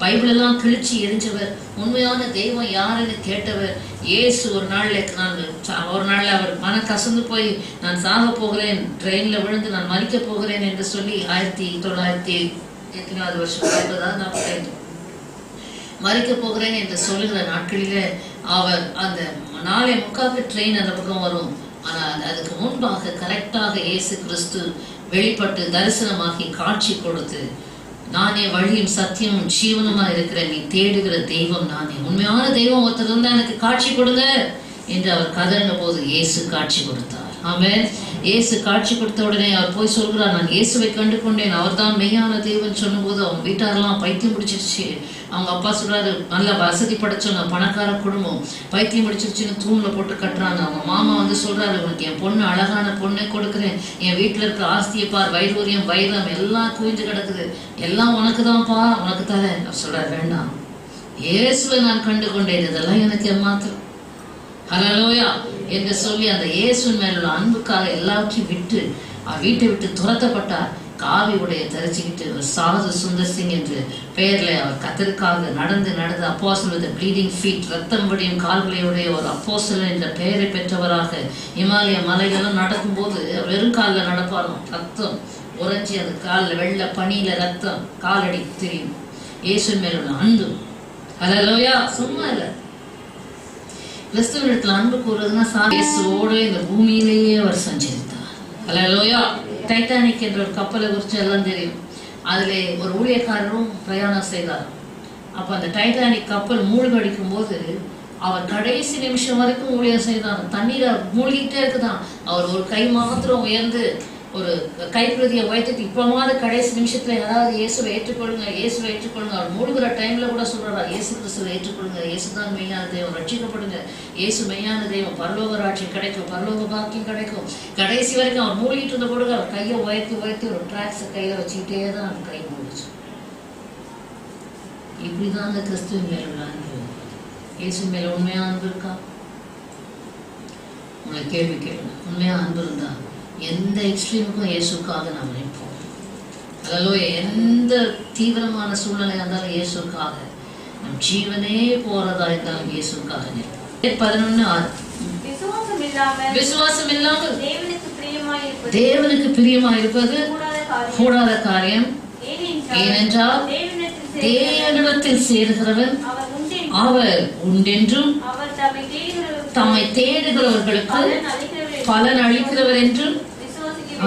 பைபிளெல்லாம் கிழிச்சு எரிஞ்சவர், உண்மையான தெய்வம் யாருன்னு கேட்டவர். இயேசு ஒரு நாளில் அவர் மன கசந்து போய் நான் சாக போகிறேன், ட்ரெயினில் விழுந்து நான் மறிக்க போகிறேன் என்று சொல்லி 1908 வருஷம் 40 மறிக்க போகிறேன் என்று சொல்லுகிற நாட்களிலே அவர் அந்த 4:45 ட்ரெயின் அந்த பக்கம் வரும். ஆனால் அதுக்கு முன்பாக கரெக்டாக இயேசு கிறிஸ்து வெளிப்பட்டு தரிசனமாக்கி காட்சி கொடுத்து, நானே வழியும் சத்தியமும் ஜீவனுமா இருக்கிறேன், நீ தேடுகிற தெய்வம் நானே, உண்மையான தெய்வம் ஒருத்தர் இருந்தா எனக்கு காட்சி கொடுங்க என்று அவர் கதறின போது இயேசு காட்சி கொடுத்தார். ஆமென். இயேசு காட்சி கொடுத்த உடனே அவர் போய் சொல்கிறார், நான் இயேசுவை கண்டு கொண்டேன், அவர் தான் மெய்யான தேவன் சொன்னபோது அவங்க வீட்டாரெல்லாம் பைத்தியம் பிடிச்சிருச்சு. அவங்க அப்பா சொல்றாரு, நல்ல வசதி படைச்சவங்க, பணக்கார குடும்பம், பைத்தியம் பிடிச்சிருச்சுன்னு தூண்ல போட்டு கட்டுறாங்க. அவங்க மாமா வந்து சொல்றாரு, உனக்கு என் பொண்ணு அழகான பொண்ணை கொடுக்குறேன், என் வீட்டுல இருக்க ஆஸ்தியை பார், வைடூரியம் வைரம் எல்லாம் குவிஞ்சு கிடக்குது, எல்லாம் உனக்கு தான்ப்பா, உனக்கு தரேன். அவர் சொல்றாரு, வேண்டாம், இயேசுவை நான் கண்டு கொண்டேன், இதெல்லாம் எனக்கு மாத்திரம். ஹல்லேலூயா என்று சொல்லி அந்த இயேசுவின் மேலுள்ள அன்புக்காக எல்லாத்தையும் விட்டு வீட்டை விட்டு துரத்தப்பட்டார். காவி உடைய தரிச்சுக்கிட்டு சாது சுந்தர் சிங் என்று பெயர்ல அவர் கத்தருக்காக நடந்து அப்போஸ்தலன் வித் ப்ளீடிங் ஃபீட், ரத்தம் வடியும் கால்களையுடைய ஒரு அப்போஸ்தலன் என்ற பெயரை பெற்றவராக இமாலய மலைகளும் நடக்கும்போது வெறும் காலில் நடப்பாராம். ரத்தம் உறைஞ்சி அந்த காலில் வெள்ளை பனியில ரத்தம் காலடி தெரியும். இயேசுவின் மேலுள்ள அன்பு. ஹல்லேலூயா. சும்மா இல்லை, கிறிஸ்துவனிடத்தில் அன்பு கூறுறதுன்னா இயேசுவோடு இந்த பூமியிலேயே அவர் சஞ்சரித்தார். ஹல்லேலூயா. டைட்டானிக் என்ற ஒரு கப்பலை குறித்து எல்லாம் தெரியும். அதில் ஒரு ஊழியக்காரரும் பிரயாணம் செய்தார். அப்போ அந்த டைட்டானிக் கப்பல் மூழ்கடிக்கும் போது அவர் கடைசி நிமிஷம் வரைக்கும் ஊழியம் செய்தார். தண்ணீரை மூழ்கிட்டே இருக்குதான். அவர் ஒரு கை மாத்திரம் உயர்ந்து ஒரு கைப்பிரதியை உயர்த்திட்டு இப்போமாவது கடைசி நிமிஷத்துல யாராவது இயேசுவை ஏற்றுக்கொள்ளுங்க, இயேசுவை ஏற்றுக்கொள்ளுங்க. அவர் மூழ்கிற டைம்ல கூட சொல்றாரா, இயேசு கிறிஸ்துவை ஏற்றுக்கொள்ளுங்க, இயேசுதான் மெய்யான தெய்வம், ரட்சிக்கப்படுங்க, இயேசு மெய்யான தெய்வம், பரலோக ராட்சியம் கிடைக்கும், பரலோக பாக்கியம் கிடைக்கும். கடைசி வரைக்கும் அவர் மூழ்கிட்டு இருந்த போது அவர் கையை உயர்த்தி ஒரு டிராக்ஸை கையில வச்சுக்கிட்டே தான் அவர் கை மூழ்கிச்சு. இப்படிதான் அந்த கிறிஸ்துவின் மேல உள்ள அன்பு. இயேசு மேல உண்மையா அன்பு இருக்கா? உங்களை கேள்வி கேளுங்க. உண்மையா அன்பு இருந்தா எந்த எக்ஸ்ட்ரீமுக்கும் இயேசுக்காக நாம் நிற்போம். ஹல்லேலூயா. எந்த தீவிரமான சூழ்நிலையாக இருந்தாலும் இயேசுக்காக, நம் ஜீவனே போறதா இருந்தாலும் இயேசுக்காக நிற்போம். 11:6 விசுவாசம் இல்லாமல் தேவனுக்கு பிரியமாயிருப்பது கூடாத காரியம். ஏனென்றால் தேவனிடத்தில் சேர்கிறவன் அவர் உண்டென்றும் தம்மை தேடுகிறவர்களுக்கு பலன் அளிக்கிறவர் என்றும்.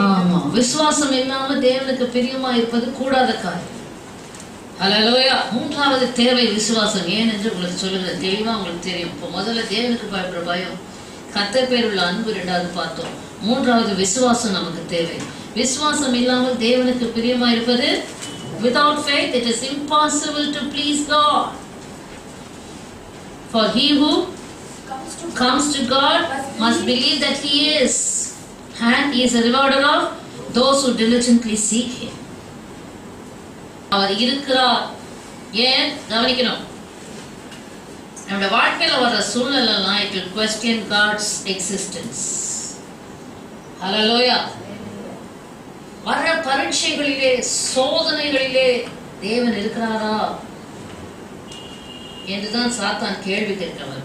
ஆமா, விசுவாசம் இல்லாம தேவனுக்கு பிரியமா இருப்பது கூடாத காரியம். ஹல்லேலூயா. 3வது தேவை விசுவாசம். ஏன் என்று உங்களுக்கு சொல்லுங்க, தெளிவா உங்களுக்கு தெரியும். இப்போ முதல்ல தேவனுக்கு பயப்படுற பயம், கர்த்தர் பேர் உள்ள அன்பு 2வது பார்த்தோம். 3வது விசுவாசம் நமக்கு தேவை. விசுவாசம் இல்லாமல் தேவனுக்கு பிரியமா இருப்பது, without faith it is impossible to please God. For he who comes to God must believe that he is, and he is a rewarder of those who diligently seek him. அவர் இருக்கிறார். ஏன் கவனிக்கணும், நம்முடைய வாழ்க்கையில வர சூழ்நிலைலாம் it will question God's existence. ஹல்லேலூயா. வர பரீட்சைகளிலே சோதனைகளிலே தேவன் இருக்கிறாரா என்றுதான் சாத்தான் கேள்வி கேட்கிறவர்.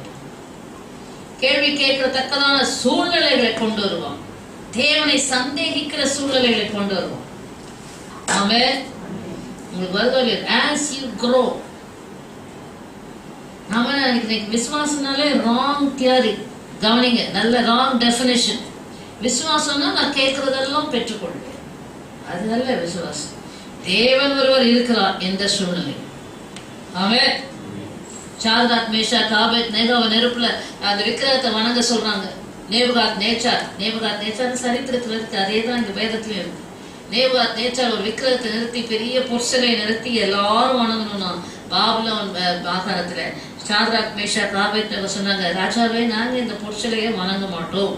கேள்வி கேட்கத்தக்கதான சூழ்நிலைகளை கொண்டு வருவான். தேவனை சந்தேகிக்கிற சூழ்நிலைகளை கொண்டு வருவான். ஆமென். உங்களுக்கு வருது, as you grow. நாம நினைக்கிறேன் விசுவாசம்னாலே ராங் தியரி. கவனிங்க, நல்ல ராங் டெஃபினேஷன். விசுவாசம்னா நான் கேட்கறதெல்லாம் பெற்றுக்கொள்வேன், அது நல்ல விசுவாசம். தேவன் ஒருவர் இருக்கிறார் எந்த சூழ்நிலை. ஆமென். சாத்ராக் மேஷாக் ஆபேத்நேகோவை நெருப்புல அந்த விக்கிரகத்தை வணங்க சொல்றாங்க. நேபுகாத் நேச்சார் சரித்திரத்துல இருக்கு, அதே தான் இங்க வேதத்திலும் இருக்கு. நேபுகாத் நேச்சார் ஒரு விக்கிரகத்தை நிறுத்தி, பெரிய பொற்சிலையை நிறுத்தி எல்லாரும் வணங்கணும்னா பாபிலோன் மாகாணத்துல சாத்ராக் மேஷாக் ஆபேத்நேகோ சொன்னாங்க, ராஜாவே நாங்க இந்த பொற்சிலையை வணங்க மாட்டோம்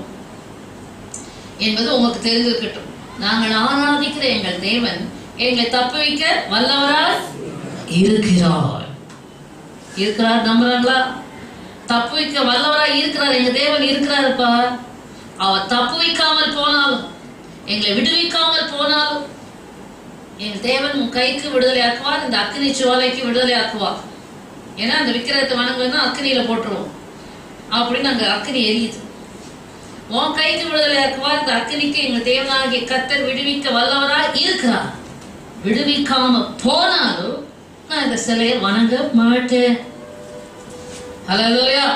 என்பது உங்களுக்கு தெரிஞ்சிருக்கட்டும். நாங்கள் ஆராதிக்கிற எங்கள் தேவன் எங்களை தப்புவிக்க வல்லவராய் இருக்கிறார். நம்புறாங்களா? தப்புவிக்க வல்லவராய் இருக்கிறார். எங்க தேவன் இருக்கிறாருப்பா. அவர் தப்புவிக்காமல் போனாலும், எங்களை விடுவிக்காமல் போனாலும், எங்கள் தேவன் உன் கைக்கு விடுதலை ஆக்குவார், இந்த அக்னி ஜுவாலைக்கு விடுதலை ஆக்குவார். ஏன்னா அந்த விக்கிரகத்தை வணங்குனா அக்னியில போட்டுருவோம் அப்படின்னு அங்க அக்னி எரியுது. உன் கைக்கு விடுதலை ஆக்குவார், இந்த அக்னிக்கு எங்கள் தேவனாகிய கர்த்தர் விடுவிக்க வல்லவராய் இருக்கிறார். விடுவிக்காம போனாலும் நான் இந்த சிலையை வணங்க மாட்டேன். ஹல்லேலூயா.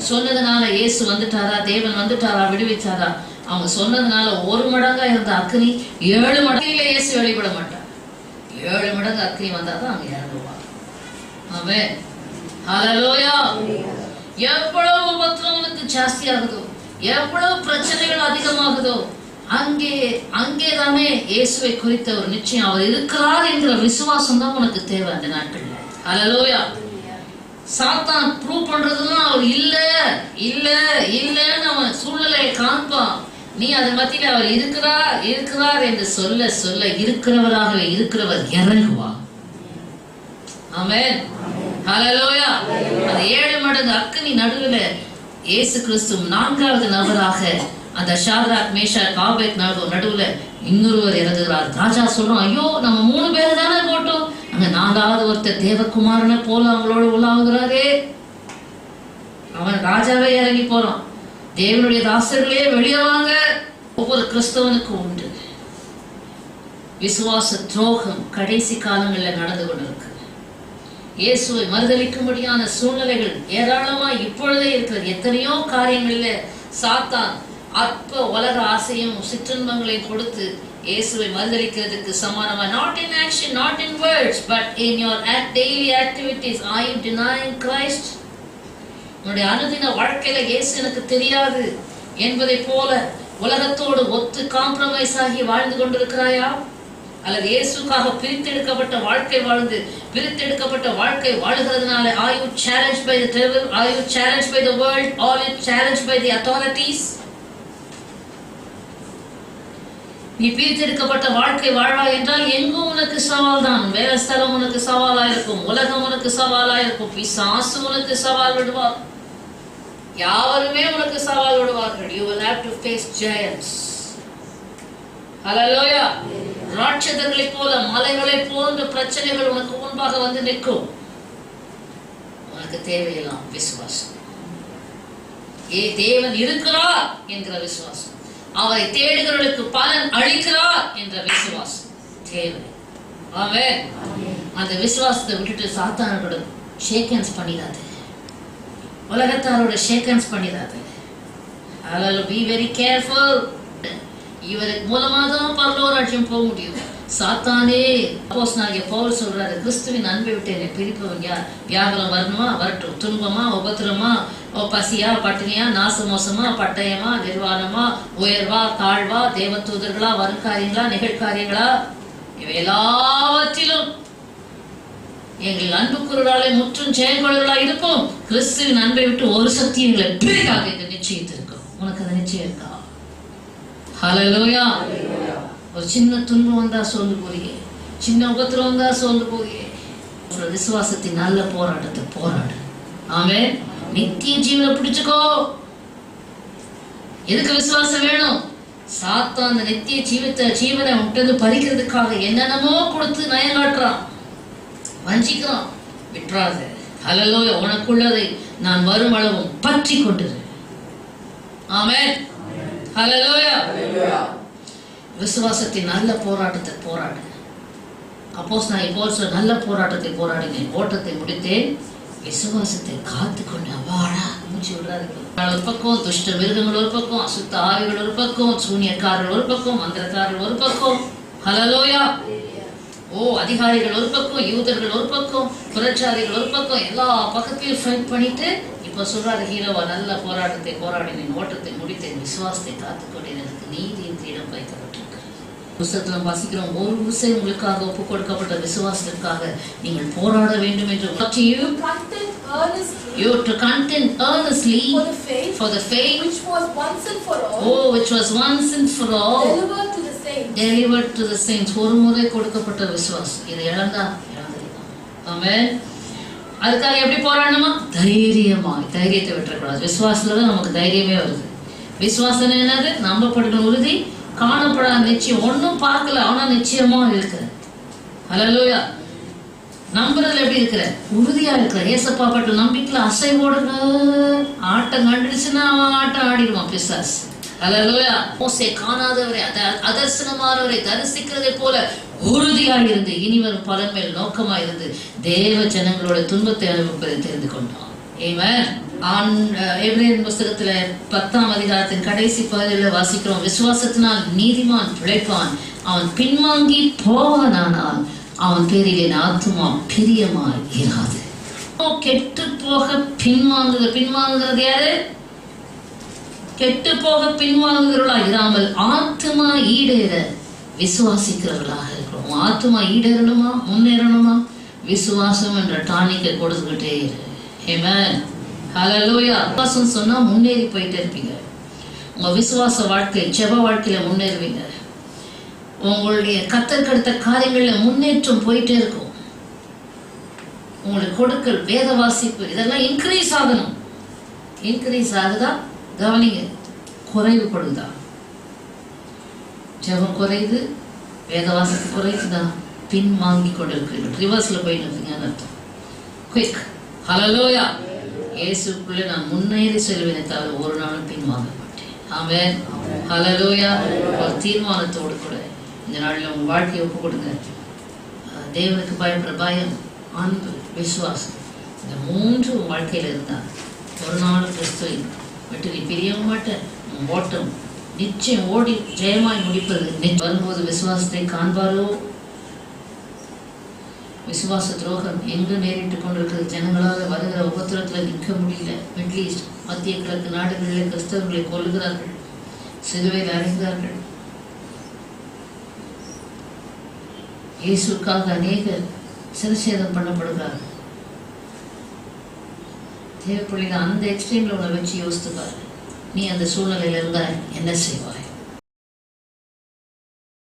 சொன்னதுனால இயேசு வந்துட்டாரா, தேவன் வந்துட்டாரா, விடுவிச்சாரா? அவங்க சொன்னதுனால 1 மடங்கா இருந்த அக்னி 7 மடங்கில இயேசு வெளிப்பட மாட்டார். 7 மடங்கு அக்னி வந்தாதான் அங்க இறங்குவார். ஆமென். ஹல்லேலூயா. எவ்வளவு உபத்திரம் உனக்கு ஜாஸ்தி ஆகுதோ, எவ்வளவு பிரச்சனைகள் அதிகமாகுதோ, அங்கேதானே இயேசுவை குறித்த ஒரு நிச்சயம், அவர் இருக்கிறார் என்கிற விசுவாசம் தான் உனக்கு தேவை அந்த நாட்கள்ல. ஹல்லேலூயா. சாத்தான் ப்ரூவ் பண்றதுன்னா அவர் இல்லன்னு அவன் சூழ்நிலையை காண்பான். நீ அதை மத்தியில அவர் இருக்கிறார் என்று சொல்ல சொல்ல இருக்கிறவராகவே இருக்கிறவர் இறங்குவார். ஆமென். ஹல்லேலூயா. அந்த 7 மடங்கு அக்கினி நடுவில் இயேசு கிறிஸ்து 4வது நபராக அந்த ஷாத்ராக் மேஷாக் ஆபேத்நேகோ நடுவுல இன்னொருவர் இறங்குகிறார். ராஜா சொல்றோம், ஐயோ நம்ம 3 பேர் தானே போட்டோம், அங்க 4வது ஒருத்தர் தேவகுமாரனை போல அவங்களோட உலாவுகிறாரே. அவன் ராஜாவே இறங்கி போறான். தேவனுடைய தாசர்களே வெளியே வாங்க. ஒவ்வொரு கிறிஸ்தவனுக்கும் உண்டு. விசுவாச துரோகம் கடைசி காலங்களில் நடந்து கொண்டிருக்கு. இயேசுவை மறுதலிக்கும்படியான சூழ்நிலைகள் ஏராளமா இப்பொழுதே இருக்கிறது. எத்தனையோ காரியங்களில் சாத்தான் அற்ப உலக ஆசையும் சிற்றின்பங்களையும் கொடுத்து இயேசுவை மறுதலிக்கிறதுக்கு சமானமா, not in action, not in words, but in your daily activities, are you denying Christ? உன்னுடைய அனுதின வாழ்க்கையில இயேசு எனக்கு தெரியாது என்பதை போல உலகத்தோடு ஒத்து காம்ப்ரமைஸ் ஆகி வாழ்ந்து கொண்டிருக்கிறாயா? அல்லது இயேசுக்காக பிரித்தெடுக்கப்பட்ட வாழ்க்கை வாழுகிறதுனால are you challenged by the devil? Are you challenged by the world? Are you challenged by the authorities? நீ பிரித்தெடுக்கப்பட்ட வாழ்க்கை வாழ்வா என்றால் எங்கும் உனக்கு சவால் தான். வேலை ஸ்தலம் உனக்கு சவாலா இருக்கும், உலகம் உனக்கு சவாலா இருக்கும், பிசாசு உனக்கு சவால் விடுவார், யாவருமே உனக்கு சவால் விடுவார்கள். You will have to face giants. ஹல்லேலூயா. ராட்சதர்களைப் போல மலைகளைப் போன்ற பிரச்சனைகள் உனக்கு முன்பாக வந்து நிற்கும். உனக்கு தேவையெல்லாம் விசுவாசம். தேவன் இருக்கிறார் என்கிற விசுவாசம், அவரை தேடுகிறவர்களுக்கு பலன் அளிக்கிறார் என்ற விசுவாசம் தேவை. ஆமென். அந்த விசுவாசத்தை விட்டுட்டு சாத்தானோட ஷேக் ஹேண்ட்ஸ் பண்ணிடாது, உலகத்தாரோட ஷேக் ஹேண்ட்ஸ் பண்ணிடாது. அதனால be very careful. இவருக்கு மூலமா தான் பரலோக ராஜ்யம் போக முடியும். சாத்தானே அப்போஸ்தலனாகிய பவுல் சொல்றாரு, கிறிஸ்துவின் அன்பை விட்டு என்னை பிரிப்பவன் யார்? வியாகுலம் வரணுமா, வரட்டும். துன்பமா, உபத்திரமா, பசியா, பட்டினியா, நாசமோசமா, பட்டயமா, நிர்வாணமா, உயர்வா, தாழ்வா, தேவதூதர்களா, வருங்காரியங்களா, நிகழ்காரியங்களா, இவை எல்லாவற்றிலும் எங்கள் அன்புக்குறளாலே முற்றும் ஜெயங்கொள்ளர்களா இருப்போம். கிறிஸ்துவின் அன்பை விட்டு ஒரு சக்தி எங்களை பிரிக்காது என்று நிச்சயித்திருக்கோம். உனக்கு அந்த நிச்சயம் இருக்கா? ஹல்லேலூயா. ஒரு சின்ன துன்பம் வந்தா சோர்ந்து போறியே, சின்ன உபத்திரம் வந்தா சோர்ந்து போறியே, ஒரு விசுவாசத்தின் நல்ல போராட்டத்தை போராடு. ஆமென். நித்திய ஜீவனை பிடிச்சுக்கோ. எதுக்கு விசுவாசம் வேணும்? சாத்தான் அந்த நித்திய ஜீவனை விட்டது பறிக்கிறதுக்காக என்னென்னமோ கொடுத்து நயம் காட்டுறான், வஞ்சிக்கிறான். விட்டுறாத. ஹல்லேலூயா. உனக்குள்ளதை நான் வரும் அளவும் பற்றி கொண்டிரு. ஆமென். ஹல்லேலூயா. விசுவாசத்தின் நல்ல போராட்டத்தை போராடு. அப்போஸ்தலனாகிய பவுல் நல்ல போராட்டத்தை போராடினேன், ஓட்டத்தை முடித்தேன், விசுவாசத்தை காத்துக்கொண்டு அவாடா மூச்சு விடுறாரு. ஒரு பக்கம் துஷ்ட மிருகங்கள் ஒரு பக்கம், அசுத்த ஆவிகள் ஒரு பக்கம், சூனியக்காரர்கள் ஒரு பக்கம், மந்திரக்காரர்கள் ஒரு பக்கம். ஹல்லேலூயா. அதிகாரிகள் ஒரு பக்கம், யூதர்கள் ஒரு பக்கம், புரட்சாதிகள் ஒரு பக்கம், எல்லா பக்கத்தையும் ஃபைட் பண்ணிட்டு இப்ப சொல்றாரு ஹீரோவா, நல்ல போராட்டத்தை போராடினேன், ஓட்டத்தை முடித்தேன், விசுவாசத்தை காத்துக்கொண்டேன், எனக்கு நீதியின் கிரீடம் வைக்கப்பட்டிருக்கிறது. புத்தகத்துல வாசிக்கிறோம், ஒரு விசை உங்களுக்காக ஒப்பு கொடுக்கப்பட்ட விசுவாசத்திற்காக நீங்கள் போராட வேண்டும் என்று. You to contend earnestly for the faith which was once and for all, which was once and for all delivered to the saints. ஒரு முறை கொடுக்கப்பட்ட விசுவாசம். இதை இழந்தா இழந்துடலாம். ஆமென். அதுக்காக எப்படி போராடணுமா? தைரியத்தை விட்டுறக்கூடாது. விசுவாசத்துலதான் நமக்கு தைரியமே வருது. விசுவாசம் என்னது? நம்பப்படுற உறுதி, காணப்படாத நிச்சயம். ஒன்னும் பார்க்கல ஆனா நிச்சயமா இருக்கிற. ஹல்லேலூயா. நம்புறதுல எப்படி இருக்கிற? உறுதியா இருக்கிற. ஏசப்பா பட்ட நம்பிக்கையில அசைவோடுங்க. ஆட்டம் கண்டுச்சுன்னா அவன் ஆட்டம் ஆடிடுவான் பிசாசு. ஹல்லேலூயா. மோசே காணாதவரை, அதர்சனமானவரை தரிசிக்கிறதை போல உறுதியாக இருந்து இனிவரும் பலன் மேல் நோக்கமாக இருந்து தேவ ஜனங்களோட துன்பத்தை அனுபவிப்பதை தெரிந்து கொண்டான். எபிரேயர் புஸ்தகத்துல 10ஆம் அதிகாரத்தின் கடைசி பகுதியில் வாசிக்கிறோம், விசுவாசத்தினால் நீதிமான் பிழைப்பான், அவன் பின்வாங்கி போவானானால் அவன் பேரில் என் ஆத்துமா பிரியமாய் இராது. கெட்டு போக பின்வாங்குகிறது யாரு? கெட்டு போக பின்வாங்குகிறவர்களா இராமல் ஆத்துமா ஈடேற விசுவாசிக்கிறவர்களாக இருக்கிறோம். ஆத்துமா ஈடேறணுமா, முன்னேறணுமா? விசுவாசம் என்ற டானிக்கை கொடுத்துக்கிட்டே இரு. ஆமென், ஹல்லேலூயா. விசுவாசம் சொன்னா முன்னேறி போயிட்டே இருப்பீங்க. உங்க விசுவாச வாழ்க்கை, ஜெப வாழ்க்கையில முன்னேறுவீங்க. உங்களுடைய கர்த்தருக்கு அடுத்த காரியங்கள்ல முன்னேற்றம் போயிட்டே இருக்கும். உங்களுக்கு கொடுக்கல், வேத வாசிப்பு, இதெல்லாம் இன்க்ரீஸ் ஆகணும். இன்க்ரீஸ் ஆகுதா? கவனிங்க. குறைவுபடுதா? ஜெபம் குறையுது, வேத வாசிப்பு குறையுதுதான், பின் வாங்கி கொண்டிருக்கிறீர்கள், ரிவர்ஸ்ல போயிட்டு இருக்கீங்கன்னு அர்த்தம். குயிக், ஹல்லேலூயா. இயேசுக்குள்ளே நான் முன்னேறி செல்வேனே தவிர ஒரு நாளும் பின் வாங்க மாட்டேன். ஆமென், ஹல்லேலூயா. ஒரு தீர்மானத்தோடு கூட இந்த நாளில் உங்கள் வாழ்க்கையை ஒப்பு கொடுங்க. தேவனுக்கு பயப்படுற பயம், அன்பு, விசுவாசம், இந்த 3 உன் வாழ்க்கையில் இருந்தால் ஒரு நாள் கிறிஸ்துவை விட்டு நீ பிரியவும் மாட்டேன். ஓட்டம் நிச்சயம் ஓடி ஜெயமாய் முடிப்பது. வரும்போது விசுவாசத்தை காண்பாரோ? விசுவாச துரோகம் எங்கு நேரிட்டு கொண்டிருக்கிறது. ஜனங்களால் வருகிற உபத்திரத்தில் நிற்க முடியல. மிடில் ஈஸ்ட், மத்திய கிழக்கு நாடுகளில் கிறிஸ்தவர்களை கொல்லுகிறார்கள், சிலுவையில் அறைகிறார்கள். இயேசுக்காக அநேகர் சிரச்சேதம் பண்ணப்படுகிறார்கள். தேவைப்படின அந்த எக்ஸ்ட்ரீம்ல உன்னை வச்சு யோசித்து பாரு. நீ அந்த சூழ்நிலையில இருந்தா என்ன செய்வாய்?